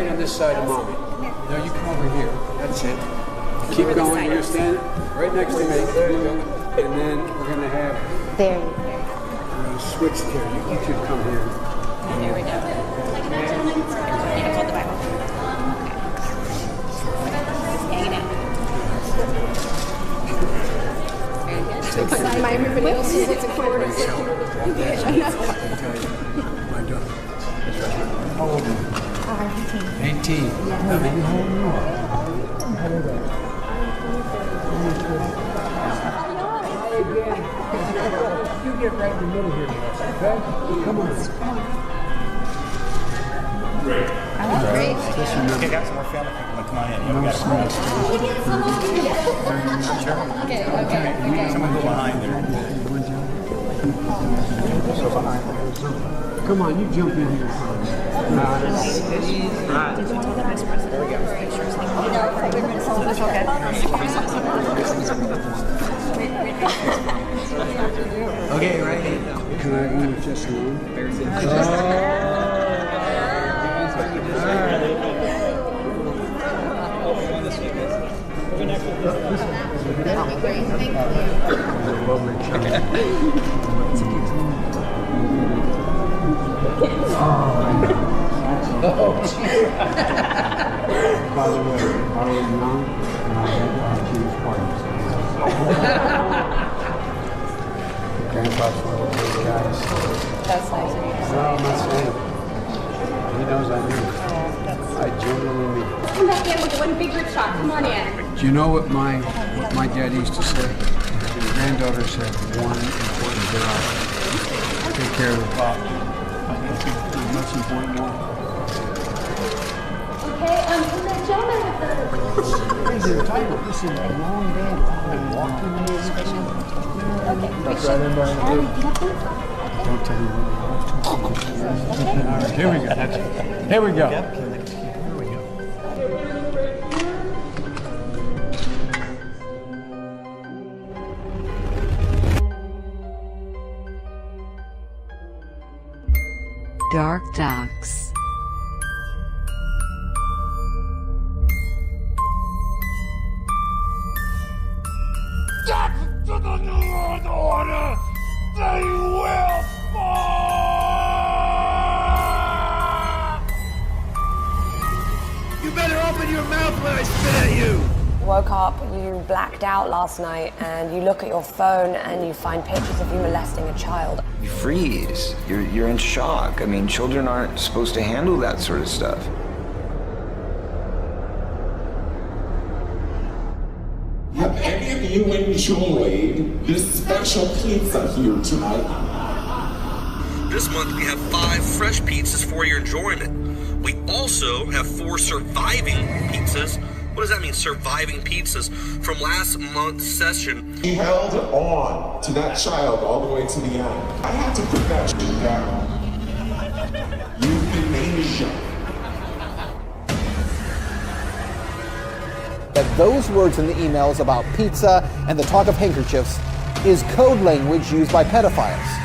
right on this side of mommy. Now you come over here. That's it. Keep going. You're standing right next to me. There you go. And then we're going to have... There you go. We're going to switch here. You two come here. There we go. You can hold the Bible. Hang it out. Very good. Everybody else is looking forward to it. My daughter. How old are you? 18. 18. Yeah. Maybe how old are you? You get right in the middle here, okay? Come on. Great. Great. Okay, guys, more family people. Come on in. No snacks. Okay. Someone go behind there. Come on, you jump in here. Okay, right here. Can I move just a little? By the way, I was young and I had to choose parties. Grandpa's one of those guys. That's nice of you. No, I'm not saying. He knows I mean it. I genuinely mean it. Come back in with one big rip shot. Come on in. Do you know what my dad used to say? His granddaughters have one important job. Take care of the pop. The most important one. Okay, the gentleman with the... This is a long day. Walking in this special. Okay. That's right, everybody. Don't tell me what All right, here we go. Here we go. Dark Docs. Step to the New World Order! They will fall! You better open your mouth when I spit at you! Woke up, you blacked out last night, and you look at your phone and you find pictures of you molesting a child. You freeze. You're in shock. I mean, children aren't supposed to handle that sort of stuff. Have any of you enjoyed this special pizza here tonight? This month we have 5 fresh pizzas for your enjoyment. We also have 4 surviving pizzas. What does that mean, surviving pizzas? From last month's session. She held on to that child all the way to the end. I had to put that shit down. Euthanasia. That those words in the emails about pizza and the talk of handkerchiefs is code language used by pedophiles.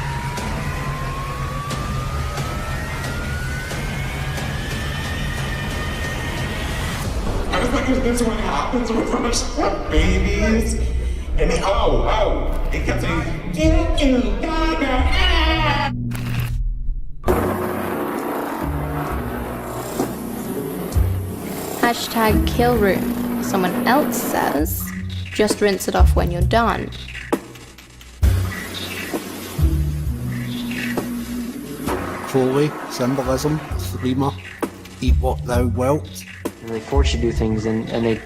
I was like, is this what happens with us babies? And it kept saying, Hashtag kill room. Someone else says, just rinse it off when you're done. Cruelty, symbolism, threema, eat what thou wilt. And they force you to do things and they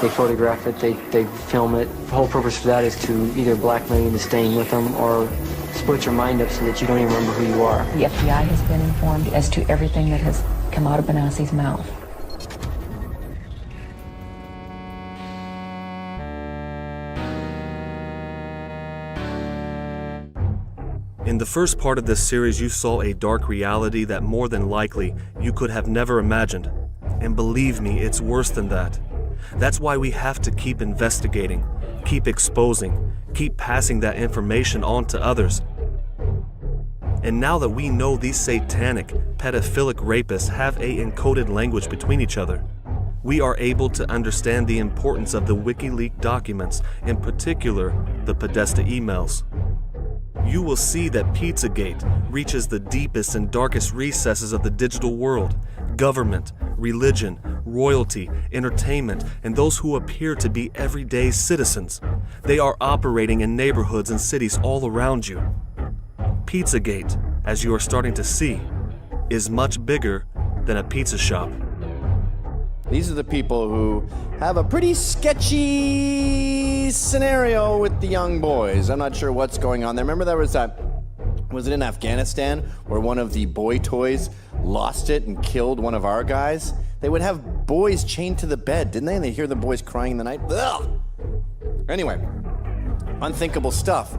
photograph it, they film it. The whole purpose for that is to either blackmail you into staying with them or split your mind up so that you don't even remember who you are. The FBI has been informed as to everything that has come out of Benassi's mouth. In the first part of this series, you saw a dark reality that more than likely you could have never imagined. And believe me, it's worse than that. That's why we have to keep investigating, keep exposing, keep passing that information on to others. And now that we know these satanic, pedophilic rapists have a encoded language between each other, we are able to understand the importance of the WikiLeaks documents, in particular the Podesta emails. You will see that Pizzagate reaches the deepest and darkest recesses of the digital world. Government, religion, royalty, entertainment, and those who appear to be everyday citizens. They are operating in neighborhoods and cities all around you. Pizzagate, as you are starting to see, is much bigger than a pizza shop. These are the people who have a pretty sketchy scenario with the young boys. I'm not sure what's going on there. Remember there was it in Afghanistan where one of the boy toys lost it and killed one of our guys? They would have boys chained to the bed, didn't they? And they'd hear the boys crying in the night. Ugh! Anyway, unthinkable stuff.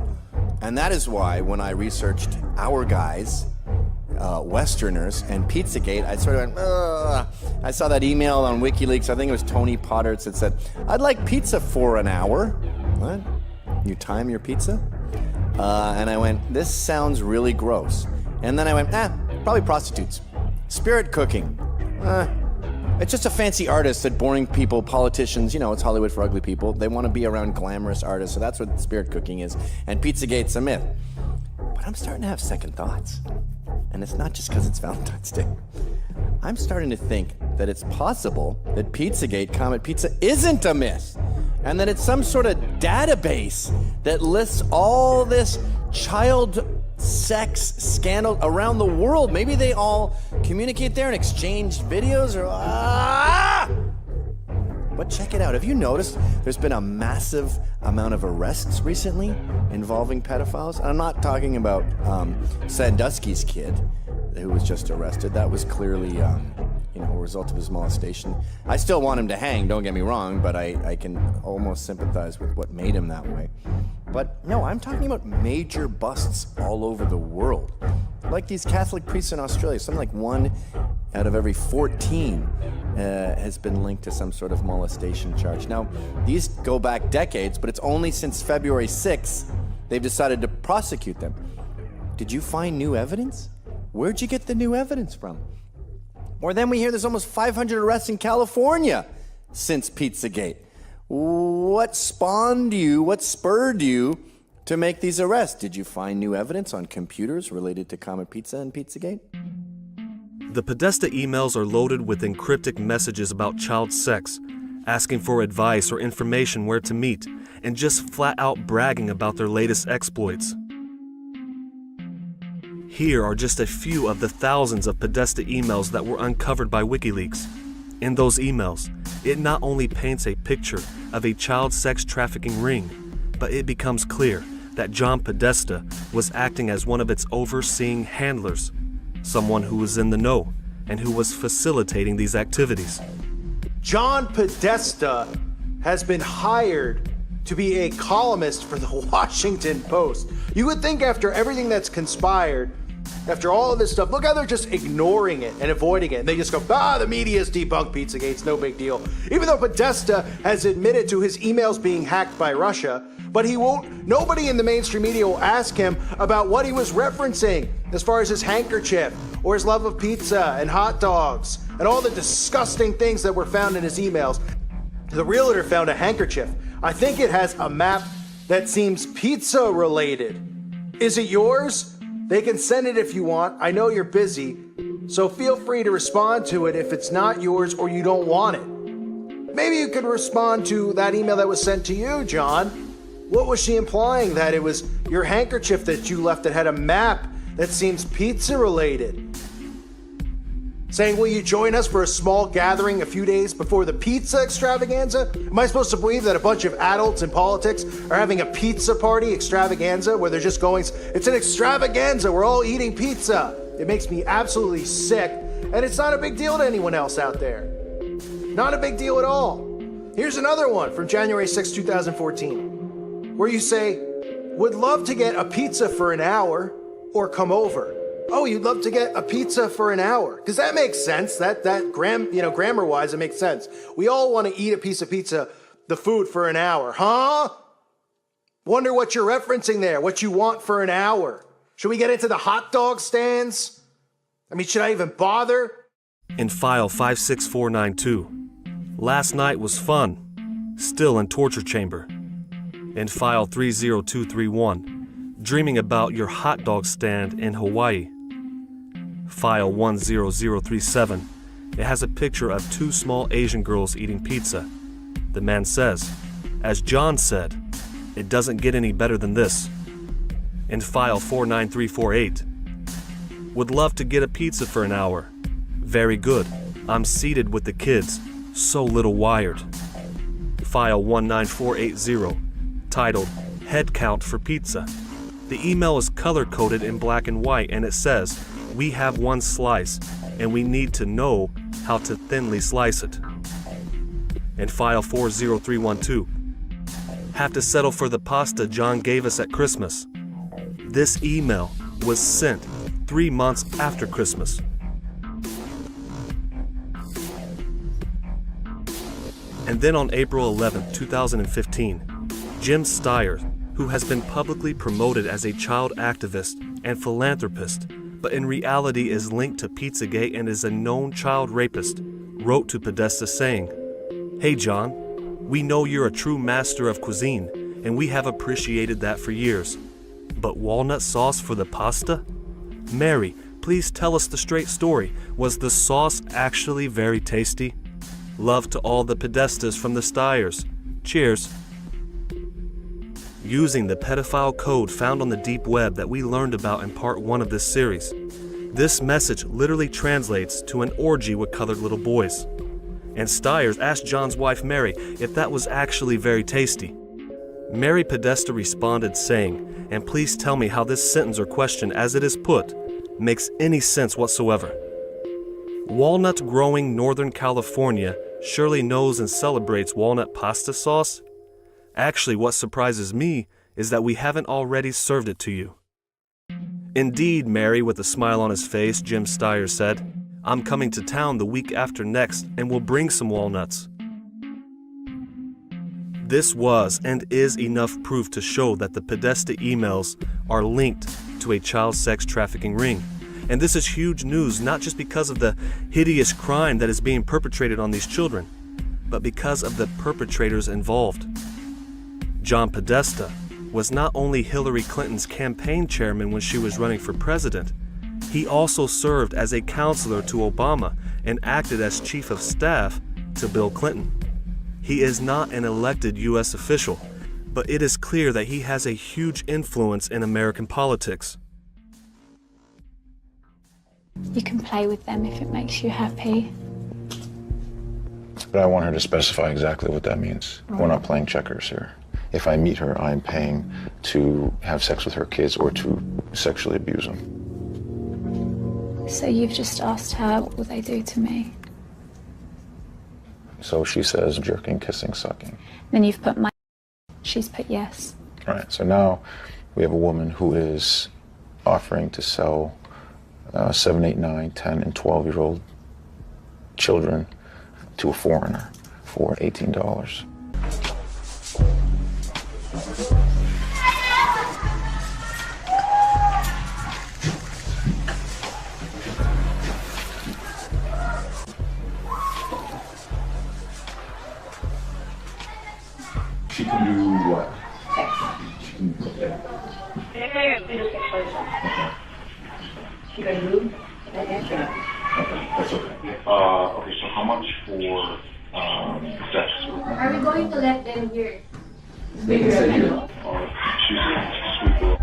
And that is why when I researched our guys, Westerners, and Pizzagate, I sort of went, ugh. I saw that email on WikiLeaks. I think it was Tony Potterts that said, I'd like pizza for an hour. What? You time your pizza? And I went, this sounds really gross. And then I went, probably prostitutes. Spirit cooking. It's just a fancy artist that boring people, politicians, it's Hollywood for ugly people. They want to be around glamorous artists, so that's what spirit cooking is. And Pizzagate's a myth. But I'm starting to have second thoughts. And it's not just because it's Valentine's Day. I'm starting to think that it's possible that Pizzagate Comet Pizza isn't a myth, and that it's some sort of database that lists all this child sex scandal around the world. Maybe they all communicate there and exchange videos, or But check it out. Have you noticed there's been a massive amount of arrests recently involving pedophiles? I'm not talking about Sandusky's kid who was just arrested. That was clearly a result of his molestation. I still want him to hang, don't get me wrong, but I can almost sympathize with what made him that way. But no, I'm talking about major busts all over the world. Like these Catholic priests in Australia, something like 1 out of every 14 has been linked to some sort of molestation charge. Now, these go back decades, but it's only since February 6th they've decided to prosecute them. Did you find new evidence? Where'd you get the new evidence from? Or then we hear there's almost 500 arrests in California since Pizzagate. What spurred you to make these arrests? Did you find new evidence on computers related to Comet Pizza and Pizzagate? The Podesta emails are loaded with encrypted messages about child sex, asking for advice or information where to meet, and just flat out bragging about their latest exploits. Here are just a few of the thousands of Podesta emails that were uncovered by WikiLeaks. In those emails, it not only paints a picture of a child sex trafficking ring, but it becomes clear that John Podesta was acting as one of its overseeing handlers, someone who was in the know and who was facilitating these activities. John Podesta has been hired to be a columnist for the Washington Post. You would think after everything that's conspired, after all of this stuff, look how they're just ignoring it and avoiding it. And they just go, the media's debunked Pizzagate, it's no big deal. Even though Podesta has admitted to his emails being hacked by Russia, but nobody in the mainstream media will ask him about what he was referencing as far as his handkerchief or his love of pizza and hot dogs and all the disgusting things that were found in his emails. The realtor found a handkerchief. I think it has a map that seems pizza related. Is it yours? They can send it if you want. I know you're busy, so feel free to respond to it if it's not yours or you don't want it. Maybe you could respond to that email that was sent to you, John. What was she implying? That it was your handkerchief that you left that had a map that seems pizza related? Saying, will you join us for a small gathering a few days before the pizza extravaganza? Am I supposed to believe that a bunch of adults in politics are having a pizza party extravaganza where they're just going, it's an extravaganza, we're all eating pizza? It makes me absolutely sick, and it's not a big deal to anyone else out there. Not a big deal at all. Here's another one from January 6, 2014, where you say, would love to get a pizza for an hour or come over. Oh, you'd love to get a pizza for an hour. Because that makes sense. Grammar-wise, it makes sense. We all want to eat a piece of pizza, the food, for an hour. Huh? Wonder what you're referencing there, what you want for an hour. Should we get into the hot dog stands? I mean, should I even bother? In file 56492, last night was fun, still in torture chamber. In file 30231, dreaming about your hot dog stand in Hawaii. File 10037, it has a picture of 2 small Asian girls eating pizza. The man says, as John said, it doesn't get any better than this. In file 49348, would love to get a pizza for an hour. Very good. I'm seated with the kids. So little wired. File 19480, titled Head Count for Pizza. The email is color-coded in black and white, and it says, we have 1 slice, and we need to know how to thinly slice it. In file 40312, have to settle for the pasta John gave us at Christmas. This email was sent 3 months after Christmas. And then on April 11, 2015, Jim Steyer, who has been publicly promoted as a child activist and philanthropist, but in reality is linked to Pizzagate and is a known child rapist, wrote to Podesta saying, hey John, we know you're a true master of cuisine, and we have appreciated that for years. But walnut sauce for the pasta? Mary, please tell us the straight story. Was the sauce actually very tasty? Love to all the Podestas from the Steyers. Cheers. Using the pedophile code found on the deep web that we learned about in part 1 of this series, this message literally translates to an orgy with colored little boys. And Steyers asked John's wife Mary if that was actually very tasty. Mary Podesta responded saying, and please tell me how this sentence or question as it is put makes any sense whatsoever. Walnut-growing Northern California surely knows and celebrates walnut pasta sauce. Actually, what surprises me is that we haven't already served it to you. Indeed, Mary, with a smile on his face, Jim Steyer said, I'm coming to town the week after next and will bring some walnuts. This was and is enough proof to show that the Podesta emails are linked to a child sex trafficking ring. And this is huge news, not just because of the hideous crime that is being perpetrated on these children, but because of the perpetrators involved. John Podesta was not only Hillary Clinton's campaign chairman when she was running for president, he also served as a counselor to Obama and acted as chief of staff to Bill Clinton. He is not an elected U.S. official, but it is clear that he has a huge influence in American politics. You can play with them if it makes you happy. But I want her to specify exactly what that means. Right. We're not playing checkers here. If I meet her, I'm paying to have sex with her kids or to sexually abuse them. So you've just asked her, what will they do to me? So she says jerking, kissing, sucking. Then you've put my... She's put yes. All right, so now we have a woman who is offering to sell 7, 8, 9, 10, and 12-year-old children to a foreigner for $18. She can do what? She can do You guys move? Okay, that's okay. Okay, so how much for sex? Are we going to let them hear? They can sit here. She's a sweet girl.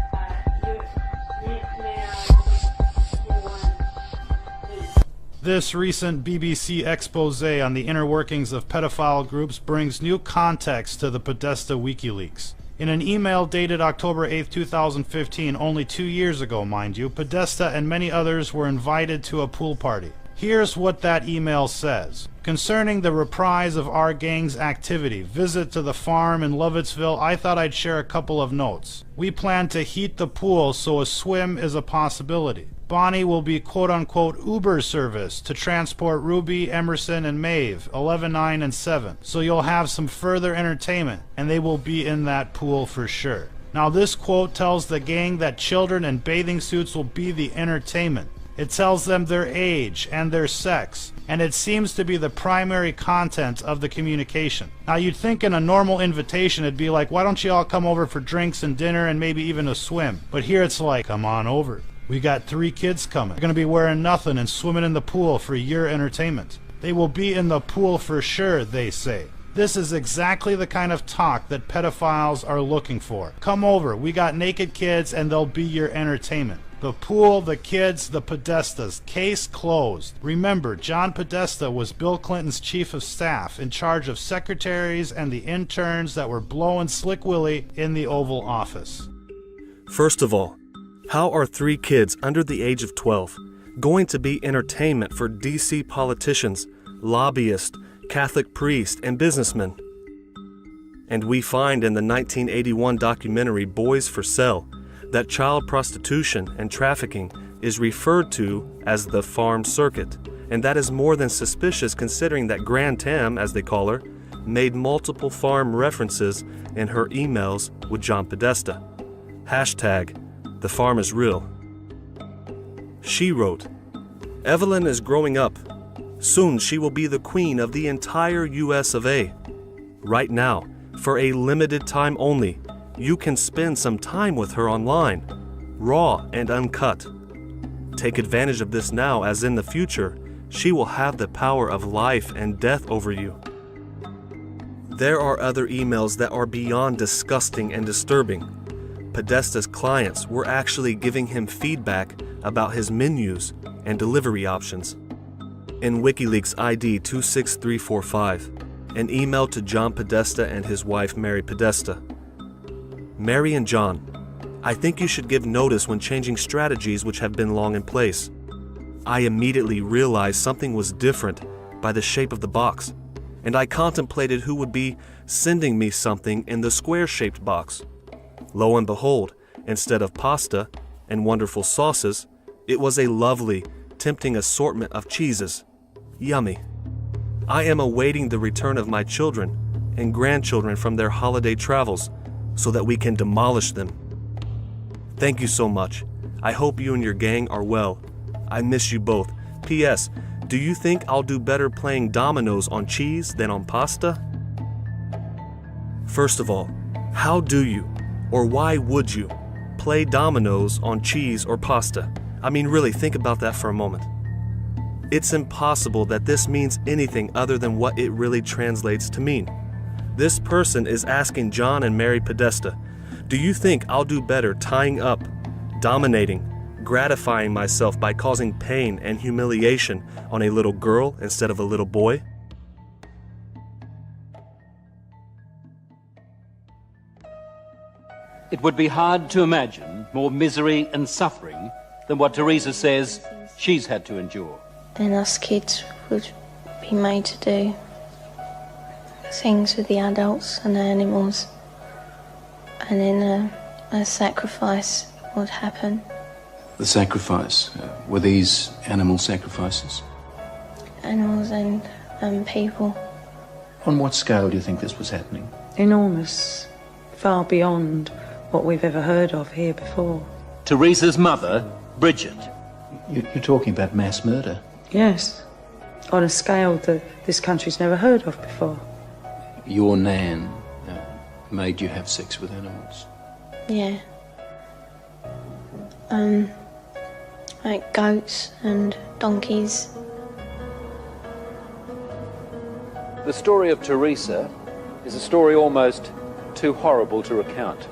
This recent BBC expose on the inner workings of pedophile groups brings new context to the Podesta WikiLeaks. In an email dated October 8, 2015, only 2 years ago, mind you, Podesta and many others were invited to a pool party. Here's what that email says. Concerning the reprise of our gang's activity, visit to the farm in Lovettsville, I thought I'd share a couple of notes. We plan to heat the pool so a swim is a possibility. Bonnie will be quote-unquote Uber service to transport Ruby, Emerson, and Maeve, 11, 9, and 7. So you'll have some further entertainment, and they will be in that pool for sure. Now this quote tells the gang that children in bathing suits will be the entertainment. It tells them their age and their sex, and it seems to be the primary content of the communication. Now you'd think in a normal invitation it'd be like, why don't you all come over for drinks and dinner and maybe even a swim? But here it's like, come on over. We got 3 kids coming. They're gonna be wearing nothing and swimming in the pool for your entertainment. They will be in the pool for sure, they say. This is exactly the kind of talk that pedophiles are looking for. Come over, we got naked kids and they'll be your entertainment. The pool, the kids, the Podestas. Case closed. Remember, John Podesta was Bill Clinton's chief of staff, in charge of secretaries and the interns that were blowing Slick Willie in the Oval Office. First of all, how are 3 kids under the age of 12 going to be entertainment for DC politicians, lobbyists, Catholic priests, and businessmen? And we find in the 1981 documentary Boys for Sale that child prostitution and trafficking is referred to as the farm circuit, and that is more than suspicious considering that Grand Tam, as they call her, made multiple farm references in her emails with John Podesta. Hashtag, the farm is real. She wrote, Evelyn is growing up. Soon she will be the queen of the entire US of A. Right now, for a limited time only, you can spend some time with her online, raw and uncut. Take advantage of this now, as in the future, she will have the power of life and death over you. There are other emails that are beyond disgusting and disturbing. Podesta's clients were actually giving him feedback about his menus and delivery options. In WikiLeaks ID 26345, an email to John Podesta and his wife Mary Podesta. Mary and John, I think you should give notice when changing strategies which have been long in place. I immediately realized something was different by the shape of the box, and I contemplated who would be sending me something in the square-shaped box. Lo and behold, instead of pasta and wonderful sauces, it was a lovely, tempting assortment of cheeses. Yummy. I am awaiting the return of my children and grandchildren from their holiday travels, so that we can demolish them. Thank you so much. I hope you and your gang are well. I miss you both. P.S. Do you think I'll do better playing dominoes on cheese than on pasta? First of all, how do you, or why would you, play dominoes on cheese or pasta? I mean, really, think about that for a moment. It's impossible that this means anything other than what it really translates to mean. This person is asking John and Mary Podesta, do you think I'll do better tying up, dominating, gratifying myself by causing pain and humiliation on a little girl instead of a little boy? It would be hard to imagine more misery and suffering than what Teresa says she's had to endure. Then us kids would be made to do things with the adults and the animals, and then a sacrifice would happen. The sacrifice, were these animal sacrifices? Animals and people. On what scale do you think this was happening? Enormous, far beyond what we've ever heard of here before. Teresa's mother, Bridget. You're talking about mass murder? Yes, on a scale that this country's never heard of before. Your nan made you have sex with animals? Yeah. Like goats and donkeys. The story of Teresa is a story almost too horrible to recount.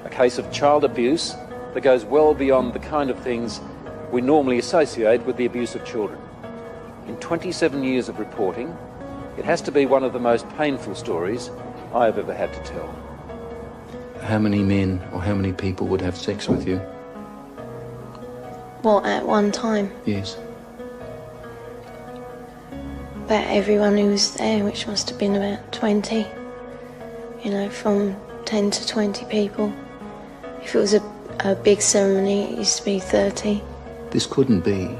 A case of child abuse that goes well beyond the kind of things we normally associate with the abuse of children. In 27 years of reporting, it has to be one of the most painful stories I have ever had to tell. How many men or how many people would have sex with you? What, at one time? Yes. About everyone who was there, which must have been about 20. You know, from 10 to 20 people. If it was a big ceremony, it used to be 30. This couldn't be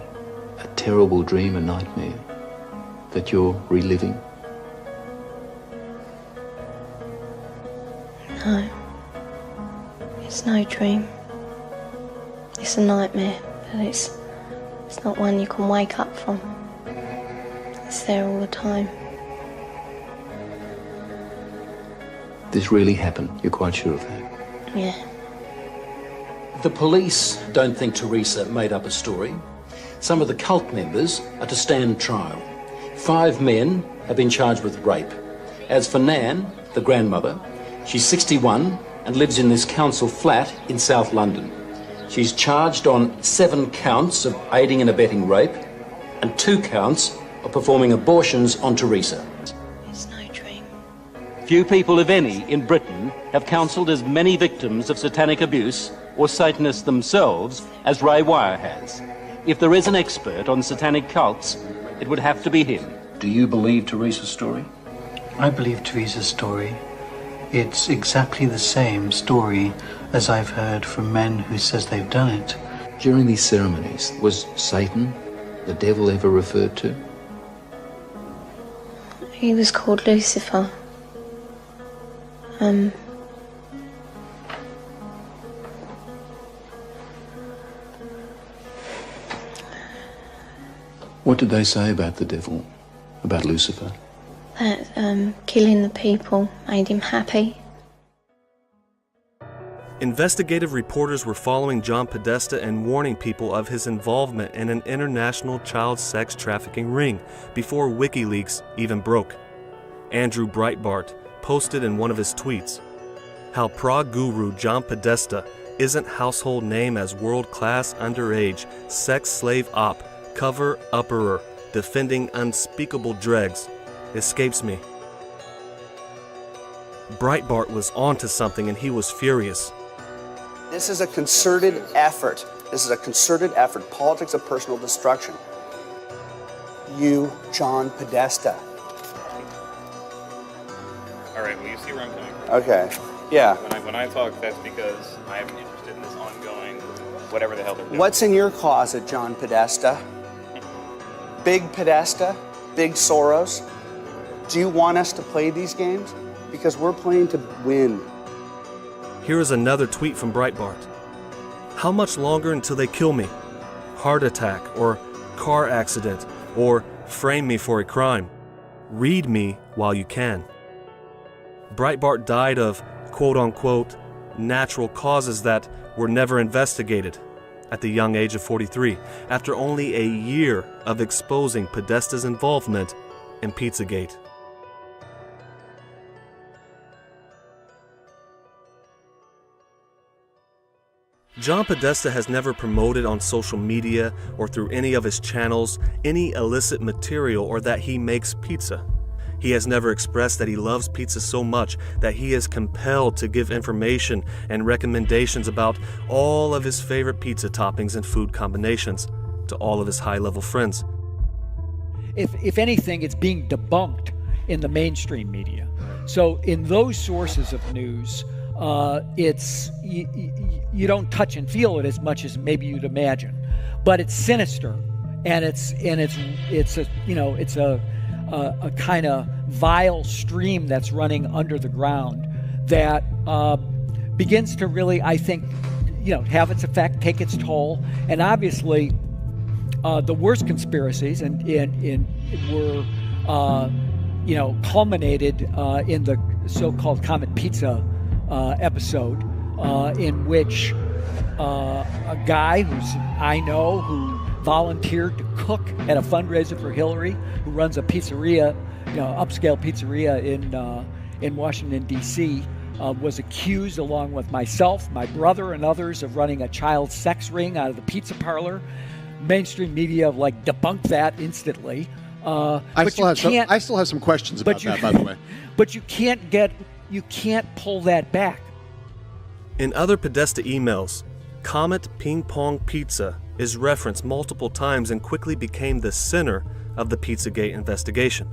a terrible dream, a nightmare that you're reliving? No. It's no dream. It's a nightmare, but it's It's not one you can wake up from. It's there all the time. This really happened? You're quite sure of that? Yeah. The police don't think Teresa made up a story. Some of the cult members are to stand trial. 5 men have been charged with rape. As for Nan, the grandmother, she's 61 and lives in this council flat in South London. She's charged on 7 counts of aiding and abetting rape and 2 counts of performing abortions on Teresa. It's no dream. Few people, if any, in Britain have counselled as many victims of satanic abuse or Satanists themselves as Ray Wire has. If there is an expert on satanic cults, it would have to be him. Do you believe Teresa's story? I believe Teresa's story. It's exactly the same story as I've heard from men who says they've done it. During these ceremonies, was Satan, the devil, ever referred to? He was called Lucifer. What did they say about the devil, about Lucifer? That killing the people made him happy. Investigative reporters were following John Podesta and warning people of his involvement in an international child sex trafficking ring before WikiLeaks even broke. Andrew Breitbart posted in one of his tweets how Prague guru John Podesta isn't household name as world-class underage sex slave op, cover-upperer, defending unspeakable dregs escapes me. Breitbart was onto something and he was furious. This is a concerted effort. This is a concerted effort. Politics of personal destruction. You, John Podesta. All right, well, you see where I'm coming from. Okay, yeah. When I talk, that's because I am interested in this ongoing, whatever the hell they're doing. What's in your closet, John Podesta? Big Podesta? Big Soros? Do you want us to play these games? Because we're playing to win. Here is another tweet from Breitbart. How much longer until they kill me? Heart attack, or car accident, or frame me for a crime. Read me while you can. Breitbart died of, quote-unquote, natural causes that were never investigated at the young age of 43, after only a year of exposing Podesta's involvement in Pizzagate. John Podesta has never promoted on social media or through any of his channels any illicit material or that he makes pizza. He has never expressed that he loves pizza so much that he is compelled to give information and recommendations about all of his favorite pizza toppings and food combinations to all of his high-level friends. If anything, it's being debunked in the mainstream media. So in those sources of news, it's you don't touch and feel it as much as maybe you'd imagine, but it's sinister, and it's a kind of vile stream that's running under the ground that begins to really, I think, have its effect, take its toll, and obviously the worst conspiracies were culminated in the so-called Comet Pizza episode, in which a guy I know who volunteered to cook at a fundraiser for Hillary, who runs a pizzeria, upscale pizzeria in Washington, D.C., was accused, along with myself, my brother, and others, of running a child sex ring out of the pizza parlor. Mainstream media debunked that instantly. I still have some questions about that, by the way. But you can't pull that back. In other Podesta emails, Comet Ping Pong Pizza is referenced multiple times and quickly became the center of the Pizzagate investigation.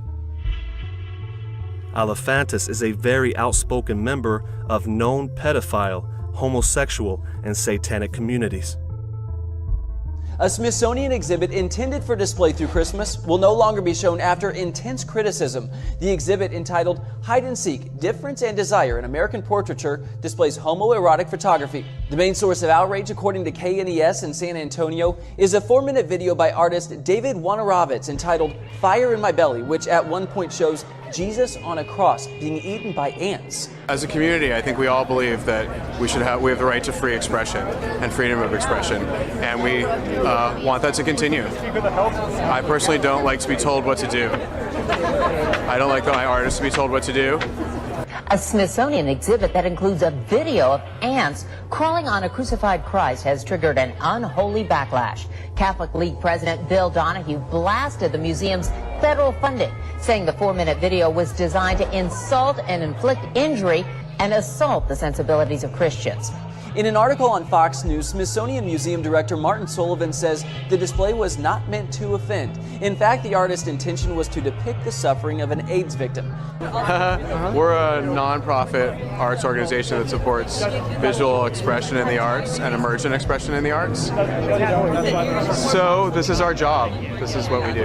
Alephantis is a very outspoken member of known pedophile, homosexual, and satanic communities. A Smithsonian exhibit intended for display through Christmas will no longer be shown after intense criticism. The exhibit, entitled Hide and Seek, Difference and Desire in American Portraiture, displays homoerotic photography. The main source of outrage, according to KNES in San Antonio, is a 4-minute video by artist David Wojnarowicz entitled Fire in My Belly, which at one point shows Jesus on a cross being eaten by ants. As a community, I think we all believe that we have the right to free expression and freedom of expression, and we want that to continue. I personally don't like to be told what to do. I don't like my artists to be told what to do. A Smithsonian exhibit that includes a video of ants crawling on a crucified Christ has triggered an unholy backlash. Catholic League President Bill Donahue blasted the museum's federal funding, saying the 4-minute video was designed to insult and inflict injury and assault the sensibilities of Christians. In an article on Fox News, Smithsonian Museum Director Martin Sullivan says the display was not meant to offend. In fact, the artist's intention was to depict the suffering of an AIDS victim. We're a non-profit arts organization that supports visual expression in the arts and emergent expression in the arts. So this is our job. This is what we do.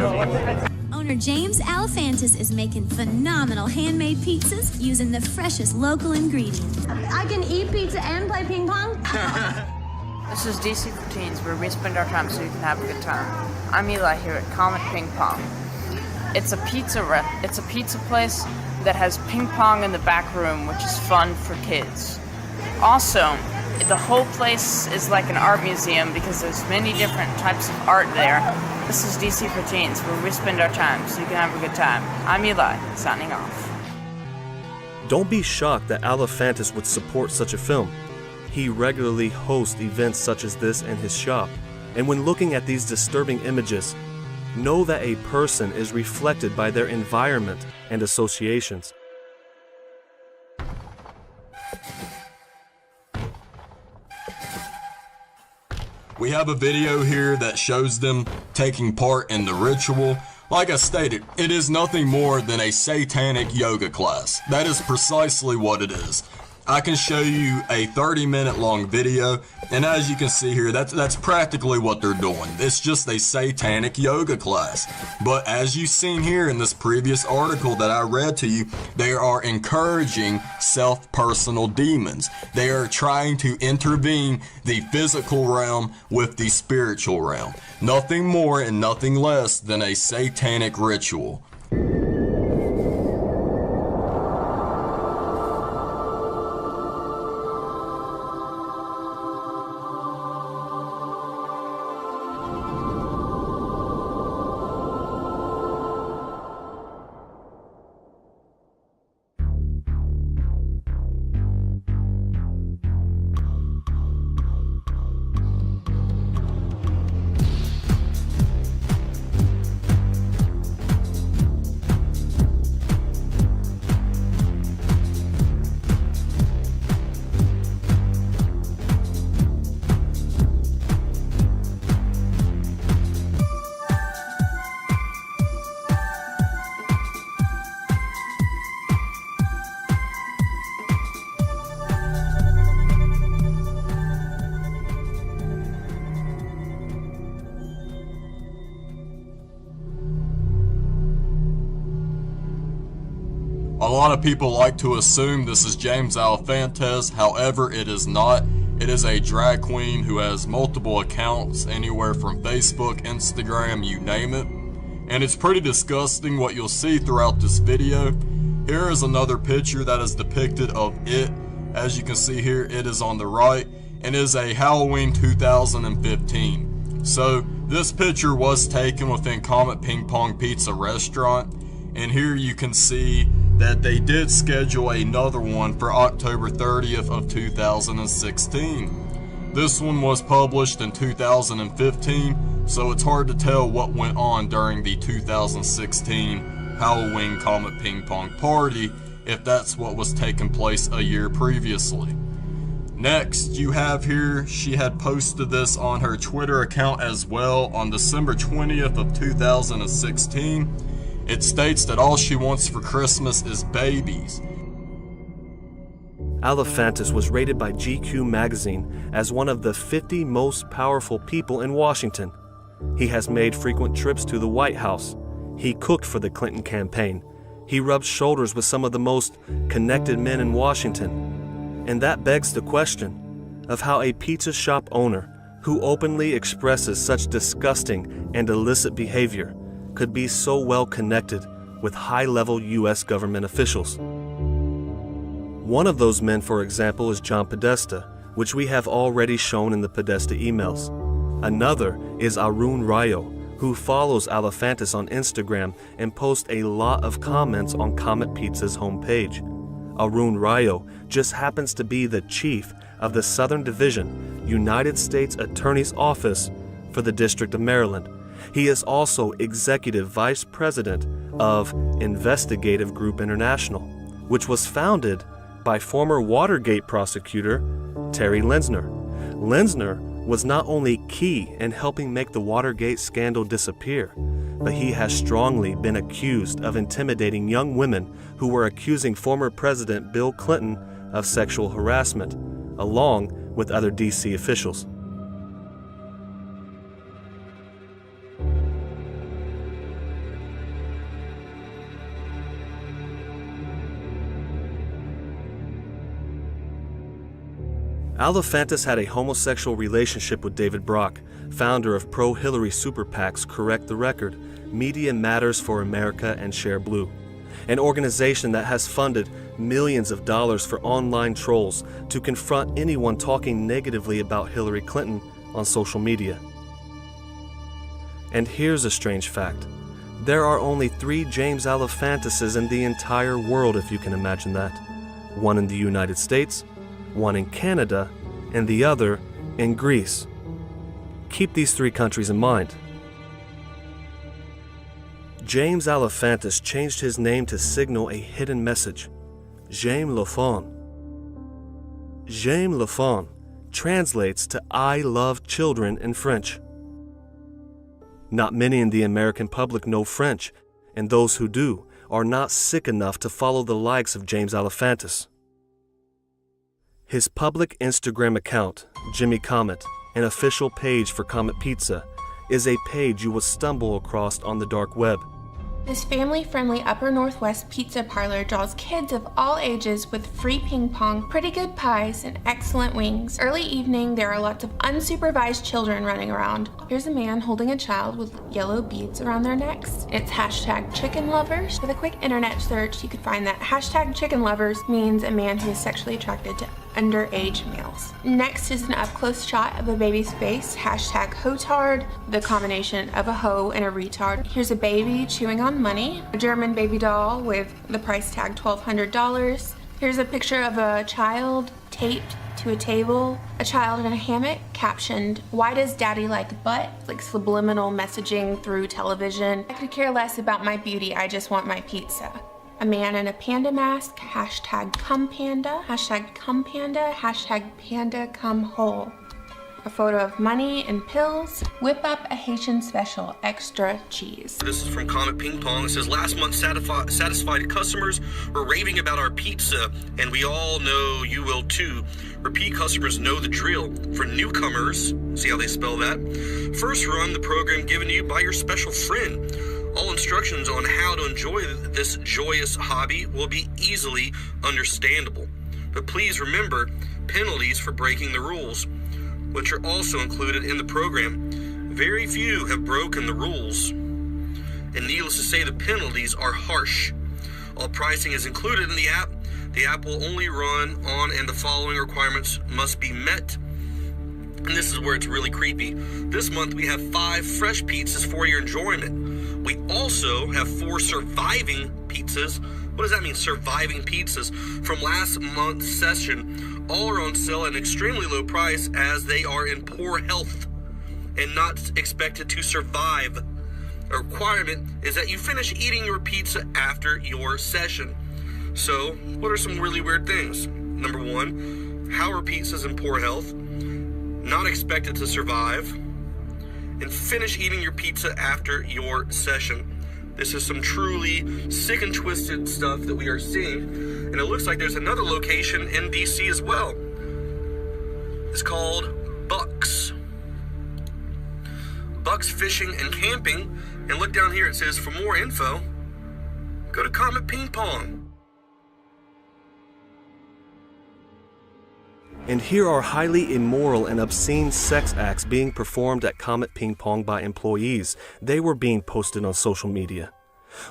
Owner James Alefantis is making phenomenal handmade pizzas using the freshest local ingredients. I can eat pizza and play ping pong? This is DC for Teens, where we spend our time so you can have a good time. I'm Eli here at Comet Ping Pong. It's a pizza place that has ping pong in the back room, which is fun for kids. Also, the whole place is like an art museum because there's many different types of art there. This is DC for Teens, where we spend our time so you can have a good time. I'm Eli, signing off. Don't be shocked that Alefantis would support such a film. He regularly hosts events such as this in his shop, and when looking at these disturbing images, know that a person is reflected by their environment and associations. We have a video here that shows them taking part in the ritual. Like I stated, it is nothing more than a satanic yoga class. That is precisely what it is. I can show you a 30-minute long video, and as you can see here, that's practically what they're doing. It's just a satanic yoga class. But as you've seen here in this previous article that I read to you, they are encouraging self-personal demons. They are trying to intervene the physical realm with the spiritual realm. Nothing more and nothing less than a satanic ritual. A lot of people like to assume this is James Alefantis, however it is not. It is a drag queen who has multiple accounts, anywhere from Facebook, Instagram, you name it. And it's pretty disgusting what you'll see throughout this video. Here is another picture that is depicted of it. As you can see here, it is on the right, and is a Halloween 2015. So this picture was taken within Comet Ping Pong Pizza restaurant, and here you can see that they did schedule another one for October 30th of 2016. This one was published in 2015, so it's hard to tell what went on during the 2016 Halloween Comet Ping Pong Party, if that's what was taking place a year previously. Next, you have here, she had posted this on her Twitter account as well on December 20th of 2016. It states that all she wants for Christmas is babies. Alefantis was rated by GQ magazine as one of the 50 most powerful people in Washington. He has made frequent trips to the White House. He cooked for the Clinton campaign. He rubbed shoulders with some of the most connected men in Washington. And that begs the question of how a pizza shop owner who openly expresses such disgusting and illicit behavior could be so well connected with high-level U.S. government officials. One of those men, for example, is John Podesta, which we have already shown in the Podesta emails. Another is Arun Rayo, who follows Alefantis on Instagram and posts a lot of comments on Comet Pizza's homepage. Arun Rayo just happens to be the chief of the Southern Division, United States Attorney's Office for the District of Maryland. He is also Executive Vice President of Investigative Group International, which was founded by former Watergate prosecutor Terry Lenzner. Lenzner was not only key in helping make the Watergate scandal disappear, but he has strongly been accused of intimidating young women who were accusing former President Bill Clinton of sexual harassment, along with other D.C. officials. Alefantis had a homosexual relationship with David Brock, founder of pro-Hillary super PAC's Correct the Record, Media Matters for America and Share Blue, an organization that has funded millions of dollars for online trolls to confront anyone talking negatively about Hillary Clinton on social media. And here's a strange fact. There are only 3 James Alefantises in the entire world, if you can imagine that. One in the United States, one in Canada, and the other in Greece. Keep these 3 countries in mind. James Alefantis changed his name to signal a hidden message. J'aime l'enfant. J'aime l'enfant translates to I love children in French. Not many in the American public know French, and those who do are not sick enough to follow the likes of James Alefantis. His public Instagram account, Jimmy Comet, an official page for Comet Pizza, is a page you will stumble across on the dark web. This family-friendly Upper Northwest pizza parlor draws kids of all ages with free ping pong, pretty good pies, and excellent wings. Early evening, there are lots of unsupervised children running around. Here's a man holding a child with yellow beads around their necks. It's #chickenlovers. With a quick internet search, you could find that #chickenlovers means a man who is sexually attracted to underage males. Next is an up-close shot of a baby's face, #hotard, the combination of a hoe and a retard. Here's a baby chewing on money, a German baby doll with the price tag $1,200. Here's a picture of a child taped to a table, a child in a hammock captioned, "Why does daddy like butt?" Like subliminal messaging through television. I could care less about my beauty, I just want my pizza. A man in a panda mask, #cumpanda, #cumpanda, #panda-come-whole. A photo of money and pills. Whip up a Haitian special, extra cheese. This is from Comet Ping Pong. It says, last month satisfied customers were raving about our pizza, and we all know you will too. Repeat customers know the drill. For newcomers, see how they spell that? First run the program given to you by your special friend. All instructions on how to enjoy this joyous hobby will be easily understandable. But please remember penalties for breaking the rules, which are also included in the program. Very few have broken the rules, and needless to say, the penalties are harsh. All pricing is included in the app. The app will only run on, and the following requirements must be met. And this is where it's really creepy. This month we have 5 fresh pizzas for your enjoyment. We also have 4 surviving pizzas. What does that mean, surviving pizzas? From last month's session. All are on sale at an extremely low price as they are in poor health and not expected to survive. A requirement is that you finish eating your pizza after your session. So, what are some really weird things? Number 1, how are pizzas in poor health? Not expected to survive, and finish eating your pizza after your session. This is some truly sick and twisted stuff that we are seeing, and it looks like there's another location in DC as well. It's called Bucks. dogs, fishing, and camping. And look down here, it says, for more info, go to Comet Ping Pong. And here are highly immoral and obscene sex acts being performed at Comet Ping Pong by employees. They were being posted on social media.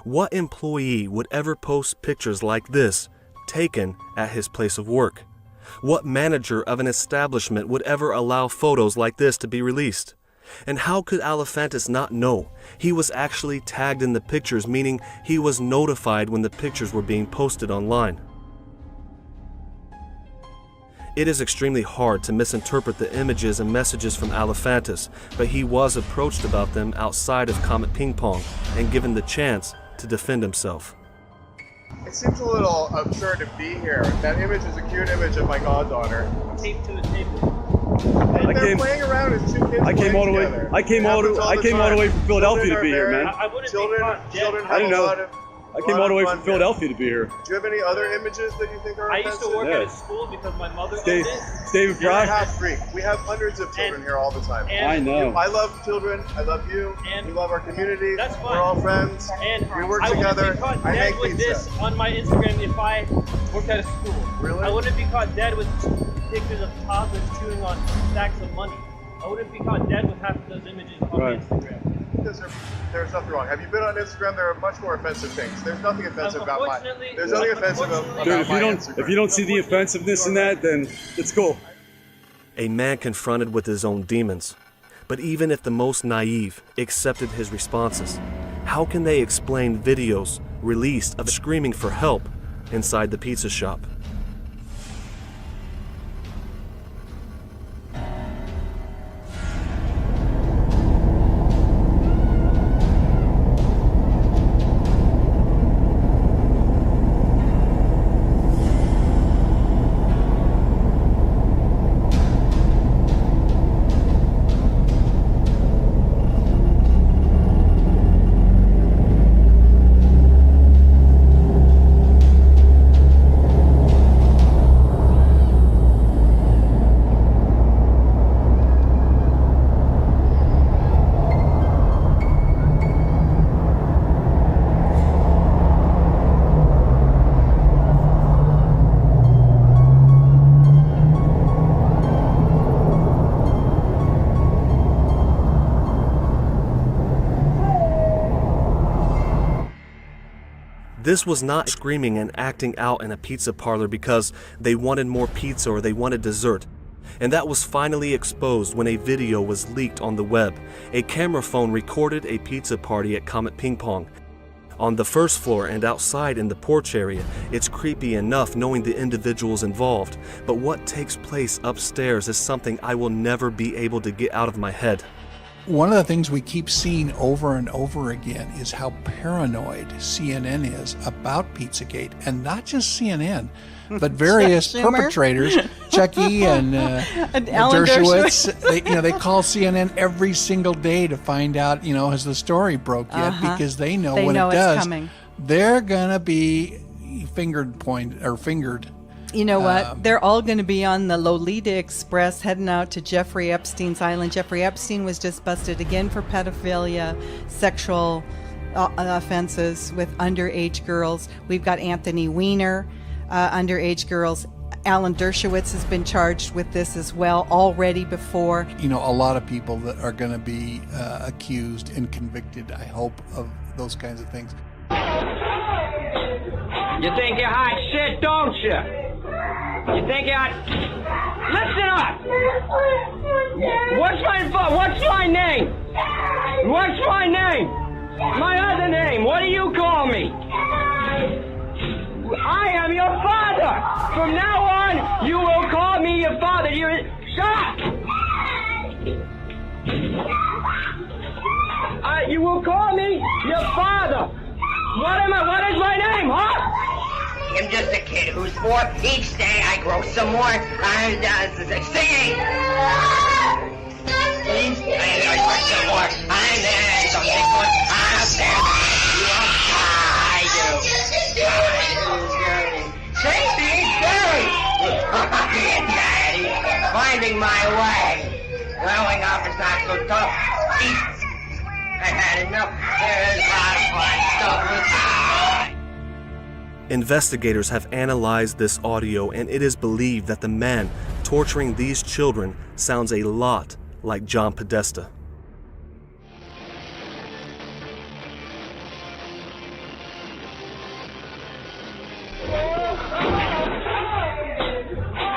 What employee would ever post pictures like this taken at his place of work? What manager of an establishment would ever allow photos like this to be released? And how could Alefantis not know? He was actually tagged in the pictures, meaning he was notified when the pictures were being posted online. It is extremely hard to misinterpret the images and messages from Alefantis, but he was approached about them outside of Comet Ping Pong and given the chance to defend himself. It seems a little absurd to be here. That image is a cute image of my goddaughter. Taped to the table. They're playing around as two kids. I came all the way. Together. I came all the way from Philadelphia to be here, man. I didn't know. I came all the way from Philadelphia to be here. Do you have any other images that you think are offensive? I used to work at a school because my mother owned it. David You're a Brock. half freak. We have hundreds of children here all the time. I know. I love children. I love you. We love our community. That's fine. We're all friends. And we work I together. Wouldn't be caught I dead make with pizza. this on my Instagram if I worked at a school. Really? I wouldn't be caught dead with pictures of toddlers chewing on stacks of money. I wouldn't be caught dead with half of those images on my Instagram. Because there's nothing wrong. Have you been on Instagram? There are much more offensive things. There's nothing offensive about mine. There's nothing offensive about Dude, my Instagram. if you don't see the offensiveness in that, then it's cool. A man confronted with his own demons. But even if the most naive accepted his responses, how can they explain videos released of screaming for help inside the pizza shop? This was not screaming and acting out in a pizza parlor because they wanted more pizza or they wanted dessert. And that was finally exposed when a video was leaked on the web. A camera phone recorded a pizza party at Comet Ping Pong. On the first floor and outside in the porch area, it's creepy enough knowing the individuals involved, but what takes place upstairs is something I will never be able to get out of my head. One of the things we keep seeing over and over again is how paranoid CNN is about Pizzagate, and not just CNN, but various perpetrators, Chucky and Alan Dershowitz. They call CNN every single day to find out, has the story broke yet? Because they know when it does, coming. They're gonna be fingered. You know what? They're all going to be on the Lolita Express heading out to Jeffrey Epstein's island. Jeffrey Epstein was just busted again for pedophilia, sexual offenses with underage girls. We've got Anthony Weiner, underage girls. Alan Dershowitz has been charged with this as well already before. A lot of people that are going to be accused and convicted, I hope, of those kinds of things. You think you're hot shit, don't you? You think you're hot... Listen up! What's my name? What's my name? My other name. What do you call me? I am your father. From now on, you will call me your father. Shut up! You will call me your father. What is my name, huh? I'm just a kid who's 4. Each day I grow some more. I'm singing. Each day I grow some more. I'm there. Some big one. I'm there. I do. Say me, Daddy. Finding my way. Growing up is not so tough. had enough. There's a lot of fun stuff with Investigators have analyzed this audio, and it is believed that the man torturing these children sounds a lot like John Podesta.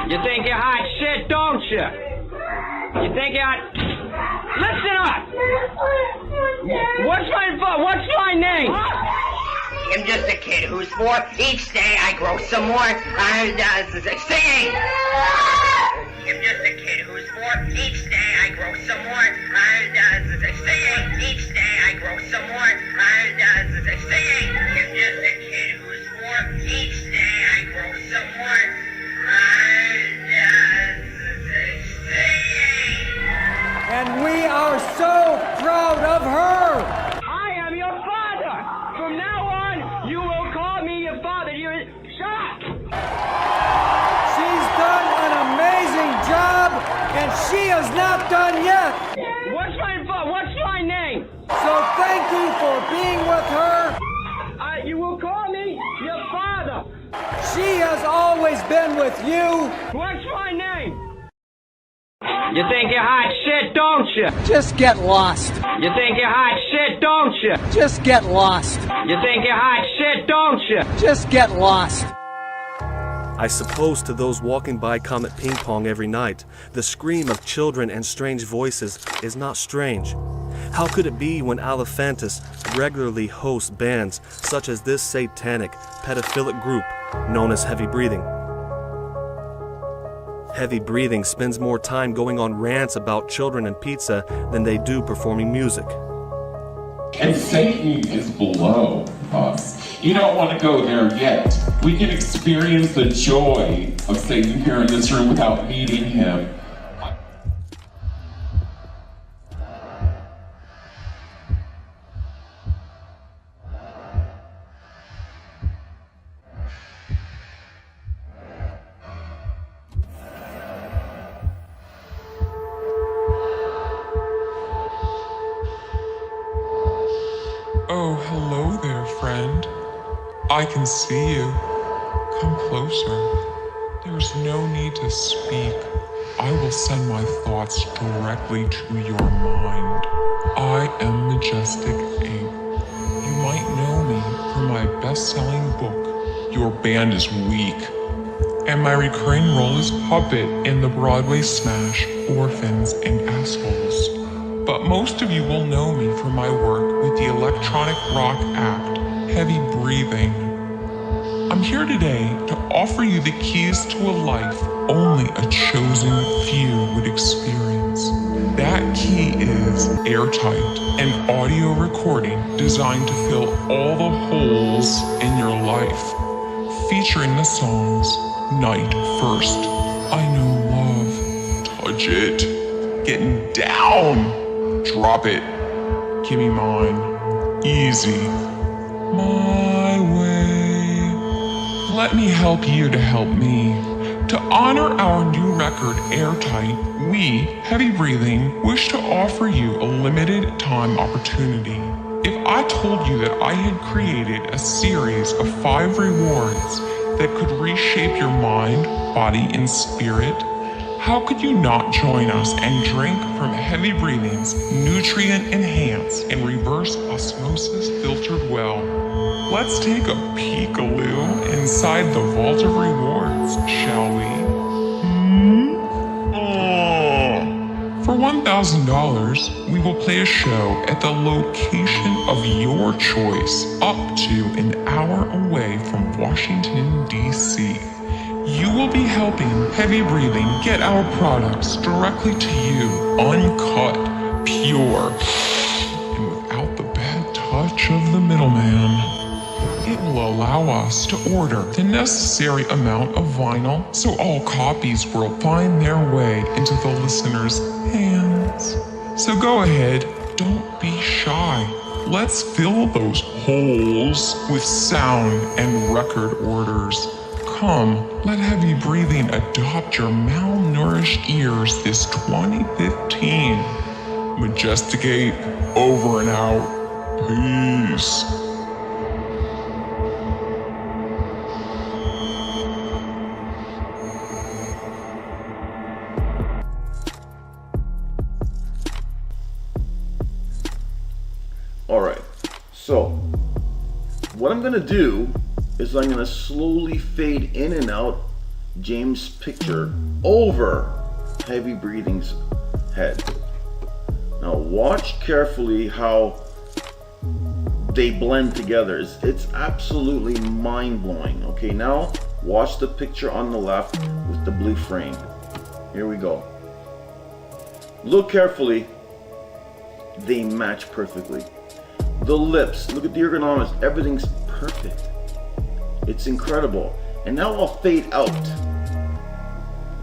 You think you're hot shit, don't you? You think you're hot... Listen up! What's my name? I'm just a kid who's 4. Each day I grow some more. Singing! I'm just a kid who's 4. Each day I grow some more. Singing! Each day I grow some more. Singing! I'm just a kid who's 4. Each day I grow some more. And we are so proud of her. I am your father. From now on, you will call me your father. Shut up. She's done an amazing job, and she is not done yet. What's my name? So thank you for being with her. You will call me your father. She has always been with you. What's my name? You think you're hot shit, don't you? Just get lost. You think you're hot shit, don't you? Just get lost. You think you're hot shit, don't you? Just get lost. I suppose to those walking by Comet Ping Pong every night, the scream of children and strange voices is not strange. How could it be when Alephantis regularly hosts bands such as this satanic, pedophilic group known as Heavy Breathing? Heavy Breathing spends more time going on rants about children and pizza than they do performing music. And Satan is below us. You don't want to go there yet. We can experience the joy of Satan here in this room without meeting him. Oh, hello there, friend. I can see you. Come closer. There's no need to speak. I will send my thoughts directly to your mind. I am Majestic Ape. You might know me from my best-selling book, Your Band is Weak, and my recurring role as puppet in the Broadway smash Orphans and Assholes. But most of you will know me from my work with the electronic rock act, Heavy Breathing. I'm here today to offer you the keys to a life only a chosen few would experience. That key is airtight, an audio recording designed to fill all the holes in your life, featuring the songs Night First, I Know Love, Touch It, Getting Down, Drop It, Give Me Mine, Easy, My Way. Let me help you to help me. To honor our new record, Airtight, we, Heavy Breathing, wish to offer you a limited time opportunity. If I told you that I had created a series of 5 rewards that could reshape your mind, body, and spirit, how could you not join us and drink from Heavy Breathing's nutrient-enhanced and reverse osmosis filtered well? Let's take a peek-a-loo inside the vault of rewards, shall we? For $1,000, we will play a show at the location of your choice, up to an hour away from Washington, D.C. You will be helping Heavy Breathing get our products directly to you, uncut, pure, and without the bad touch of the middleman. It will allow us to order the necessary amount of vinyl so all copies will find their way into the listener's hands. So go ahead, don't be shy. Let's fill those holes with sound and record orders. Come, let Heavy Breathing adopt your malnourished ears this 2015. Majesticate, over and out. Peace. Alright, so what I'm going to do is I'm going to slowly fade in and out James' picture over Heavy Breathing's head. Now watch carefully how they blend together. It's absolutely mind-blowing. Okay, now watch the picture on the left with the blue frame. Here we go. Look carefully. They match perfectly. The lips, look at the ergonomics, everything's perfect. It's incredible. And now I'll fade out.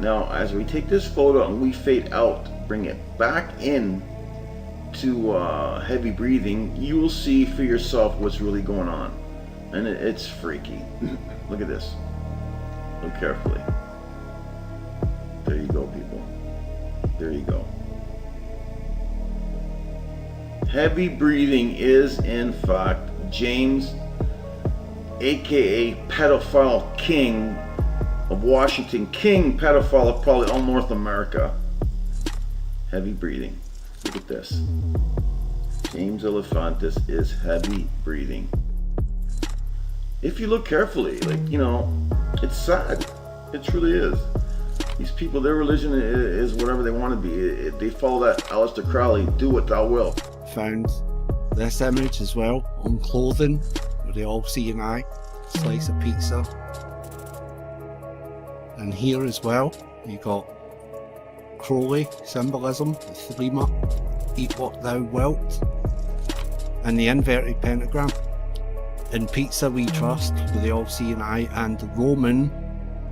Now as we take this photo and we fade out, bring it back in to Heavy Breathing, you will see for yourself what's really going on. And it's freaky. Look at this. Look carefully. There you go, people. There you go. Heavy Breathing is in fact James, aka Pedophile King of Washington, King Pedophile of probably all North America. Heavy Breathing. Look at this. James Alefantis is Heavy Breathing. If you look carefully, like, you know, it's sad. It truly is. These people, their religion is whatever they want to be. They follow that Aleister Crowley, do what thou wilt. Found this image as well on clothing where they all see an eye, slice of pizza. And here as well, you got Crowley symbolism, the threma, eat what thou wilt, and the inverted pentagram. In Pizza We Trust, where they all see an eye, and the Roman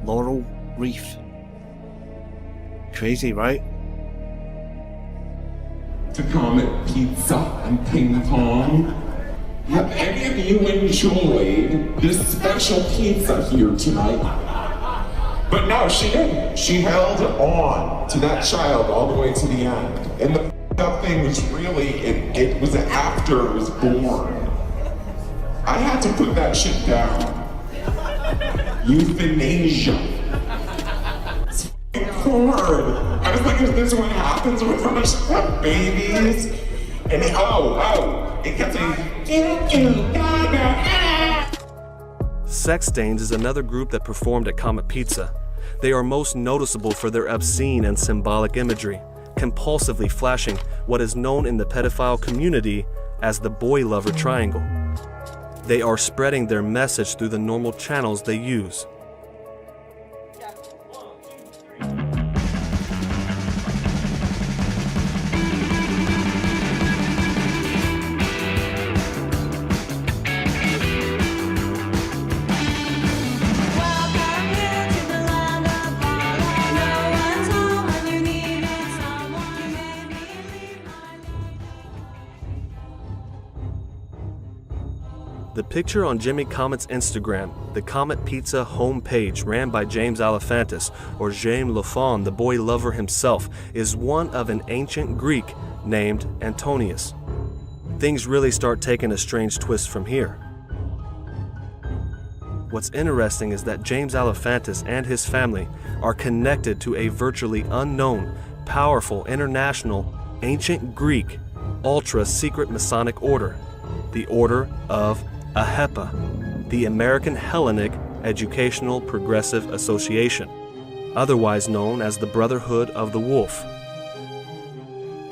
laurel wreath. Crazy, right? To Comet Pizza and Ping Pong. Have any of you enjoyed this special pizza here tonight? But no, she didn't. She held on to that child all the way to the end. And the up thing was really, it was after it was born. I had to put that shit down. Euthanasia. Hard. I was like, is this what happens with babies? And it kept saying, Sex Stains is another group that performed at Comet Pizza. They are most noticeable for their obscene and symbolic imagery, compulsively flashing what is known in the pedophile community as the boy lover triangle. They are spreading their message through the normal channels they use. The picture on Jimmy Comet's Instagram, the Comet Pizza homepage ran by James Alefantis, or James Lafon, the boy lover himself, is one of an ancient Greek named Antonius. Things really start taking a strange twist from here. What's interesting is that James Alefantis and his family are connected to a virtually unknown, powerful, international, ancient Greek, ultra-secret Masonic order, the Order of AHEPA, the American Hellenic Educational Progressive Association, otherwise known as the Brotherhood of the Wolf.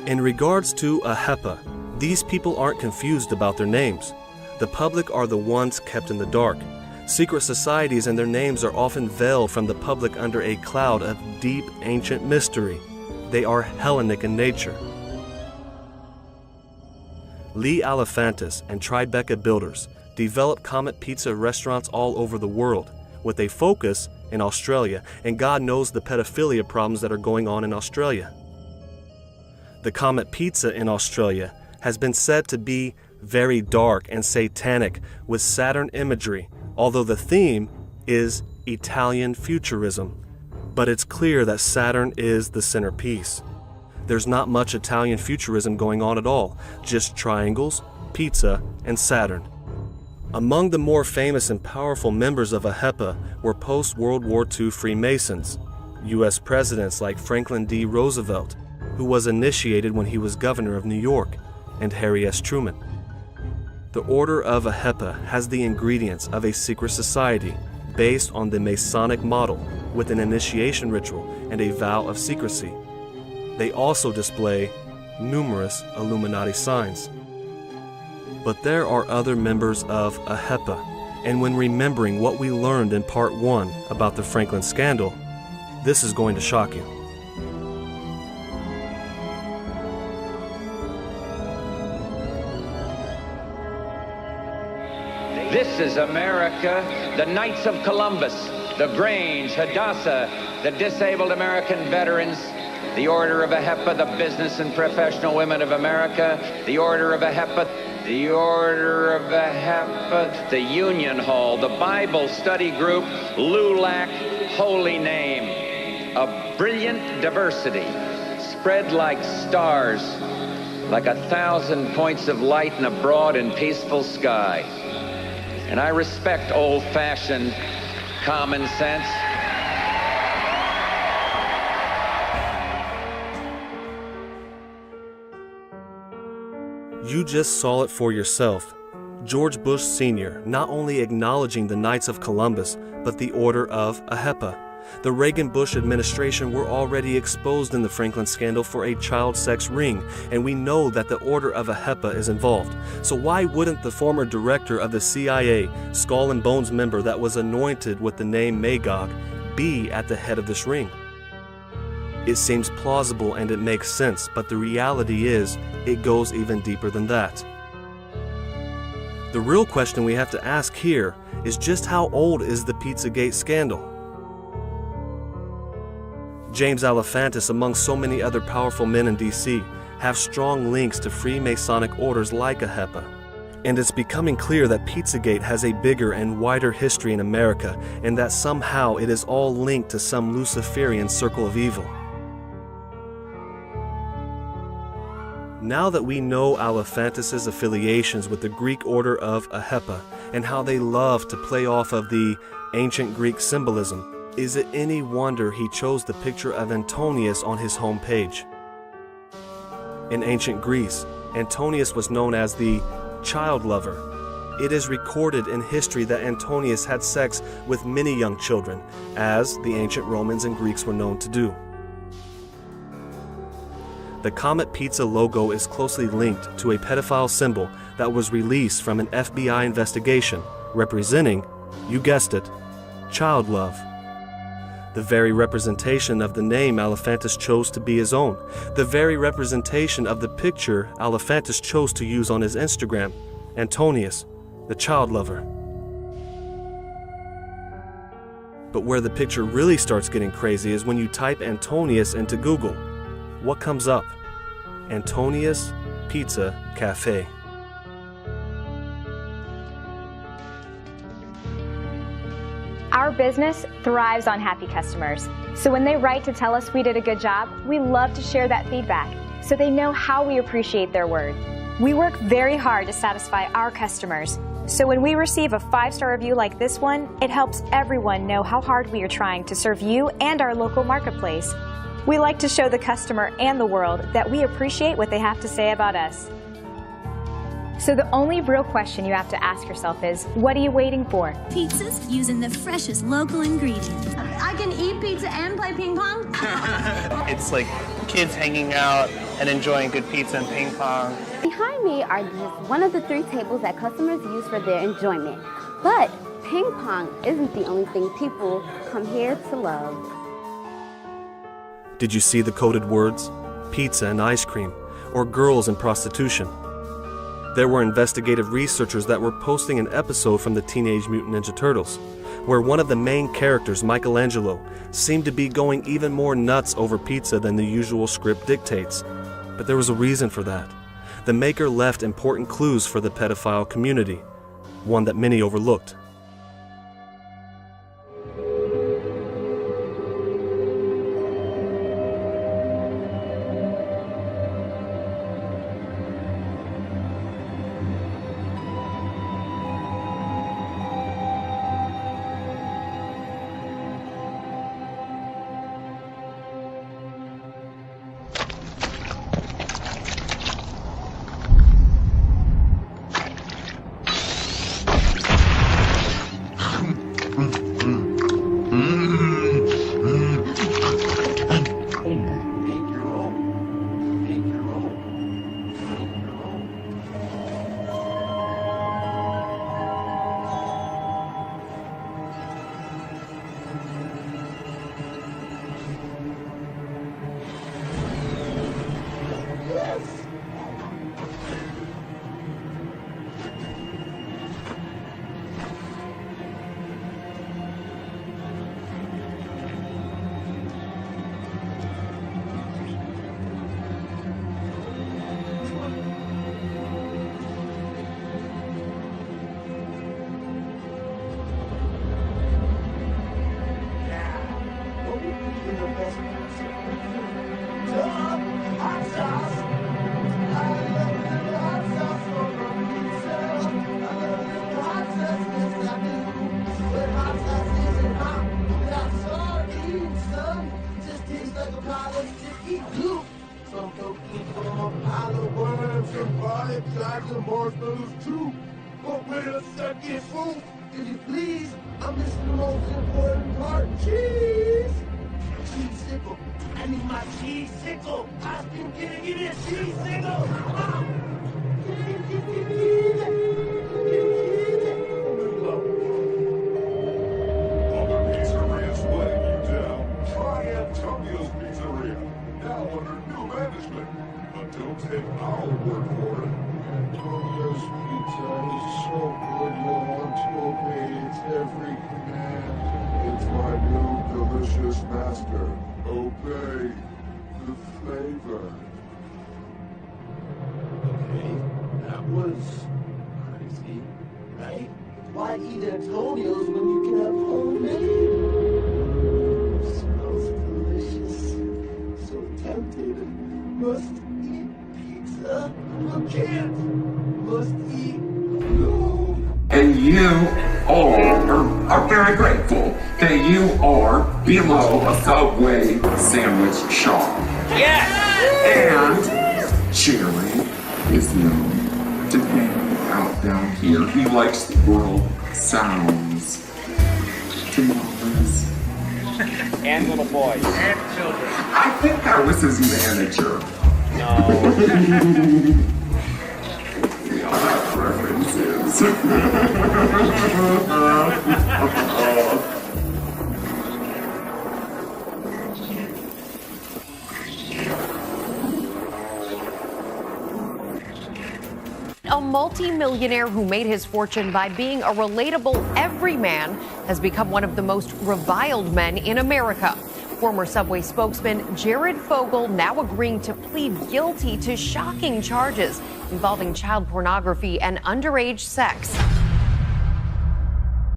In regards to AHEPA, these people aren't confused about their names. The public are the ones kept in the dark. Secret societies and their names are often veiled from the public under a cloud of deep ancient mystery. They are Hellenic in nature. Lee Alefantis and Tribeca Builders developed Comet Pizza restaurants all over the world, with a focus in Australia, and God knows the pedophilia problems that are going on in Australia. The Comet Pizza in Australia has been said to be very dark and satanic with Saturn imagery, although the theme is Italian futurism. But it's clear that Saturn is the centerpiece. There's not much Italian futurism going on at all, just triangles, pizza, and Saturn. Among the more famous and powerful members of AHEPA were post-World War II Freemasons, U.S. presidents like Franklin D. Roosevelt, who was initiated when he was governor of New York, and Harry S. Truman. The Order of AHEPA has the ingredients of a secret society based on the Masonic model with an initiation ritual and a vow of secrecy. They also display numerous Illuminati signs. But there are other members of AHEPA, and when remembering what we learned in Part 1 about the Franklin scandal, this is going to shock you. This is America, the Knights of Columbus, the Grange, Hadassah, the Disabled American Veterans, the Order of AHEPA, the Business and Professional Women of America, the Order of AHEPA, the Order of AHEPA, the Union Hall, the Bible Study Group, LULAC, Holy Name, a brilliant diversity, spread like stars, like 1,000 points of light in a broad and peaceful sky. And I respect old-fashioned common sense. You just saw it for yourself. George Bush Sr. not only acknowledging the Knights of Columbus, but the Order of AHEPA. The Reagan-Bush administration were already exposed in the Franklin scandal for a child sex ring, and we know that the Order of AHEPA is involved. So why wouldn't the former director of the CIA, Skull and Bones member that was anointed with the name Magog, be at the head of this ring? It seems plausible and it makes sense, but the reality is, it goes even deeper than that. The real question we have to ask here is just how old is the Pizzagate scandal? James Alefantis, among so many other powerful men in D.C., have strong links to Freemasonic orders like AHEPA. And it's becoming clear that Pizzagate has a bigger and wider history in America, and that somehow it is all linked to some Luciferian circle of evil. Now that we know Alefantis' affiliations with the Greek Order of AHEPA and how they love to play off of the ancient Greek symbolism, is it any wonder he chose the picture of Antonius on his homepage? In ancient Greece, Antonius was known as the child lover. It is recorded in history that Antonius had sex with many young children, as the ancient Romans and Greeks were known to do. The Comet Pizza logo is closely linked to a pedophile symbol that was released from an FBI investigation representing, you guessed it, child love. The very representation of the name Alefantis chose to be his own. The very representation of the picture Alefantis chose to use on his Instagram, Antonius, the child lover. But where the picture really starts getting crazy is when you type Antonius into Google. What comes up? Antonius Pizza Cafe. Our business thrives on happy customers. So when they write to tell us we did a good job, we love to share that feedback so they know how we appreciate their word. We work very hard to satisfy our customers. So when we receive a 5-star review like this one, it helps everyone know how hard we are trying to serve you and our local marketplace. We like to show the customer and the world that we appreciate what they have to say about us. So the only real question you have to ask yourself is, what are you waiting for? Pizzas using the freshest local ingredients. I can eat pizza and play ping pong? It's like kids hanging out and enjoying good pizza and ping pong. Behind me are just one of the 3 tables that customers use for their enjoyment. But ping pong isn't the only thing people come here to love. Did you see the coded words? Pizza and ice cream, or girls and prostitution. There were investigative researchers that were posting an episode from the Teenage Mutant Ninja Turtles, where one of the main characters, Michelangelo, seemed to be going even more nuts over pizza than the usual script dictates. But there was a reason for that. The maker left important clues for the pedophile community, one that many overlooked. lot of sticky goop. Some folks eat from a pile of worms and garlic clods and marshmallows too. But wait a second, fool. Could you please? I missed the most important part. Cheese! Cheese sickle. I need my cheese sickle. I've been getting it a cheese sickle. Ah! Other pizzerias letting you down. Try Antonio's Pizzeria. Now under new management. But don't take our word for it. Antonio's Pizza is so good, you'll want to obey its every command. It's my new delicious master. Obey the flavor. Okay, that was crazy, right? Why eat Antonio's when you can have homemade? Smells delicious. So tempting. Must eat pizza. I can't. Must eat. No. And you all are very grateful that you are below a Subway sandwich shop. Yes! And Jerry is known to hang out down here. He likes world sounds. Tamales. And little boys. And children. I think I was his manager. No. We all have preferences. A multi-millionaire who made his fortune by being a relatable everyman has become one of the most reviled men in America. Former Subway spokesman Jared Fogle now agreeing to plead guilty to shocking charges involving child pornography and underage sex.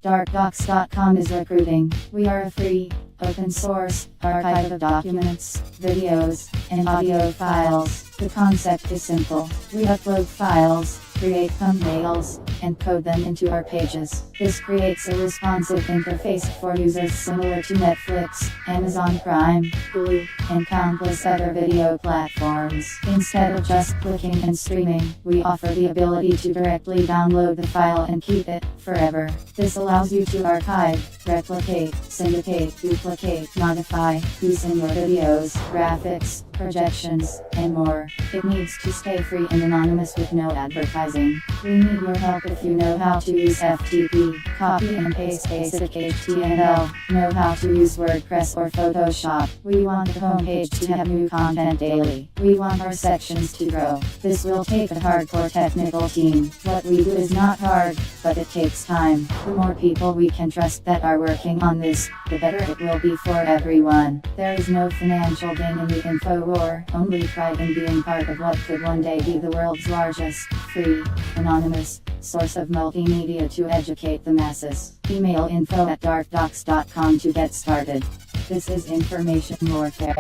Darkdocs.com is recruiting. We are a free, open source archive of documents, videos, and audio files. The concept is simple. We upload files, create thumbnails, and code them into our pages. This creates a responsive interface for users similar to Netflix, Amazon Prime, Hulu, and countless other video platforms. Instead of just clicking and streaming, we offer the ability to directly download the file and keep it forever. This allows you to archive, replicate, syndicate, duplicate, modify, use in your videos, graphics, projections, and more. It needs to stay free and anonymous with no advertising. We need your help if you know how to use FTP, copy and paste basic HTML, know how to use WordPress or Photoshop. We want the homepage to have new content daily. We want our sections to grow. This will take a hardcore technical team. What we do is not hard, but it takes time. The more people we can trust that are working on this, the better it will be for everyone. There is no financial gain in the info war, only pride in being part of what could one day be the world's largest, free, anonymous, source of multimedia to educate the masses. Email info@darkdocs.com to get started. This is information warfare.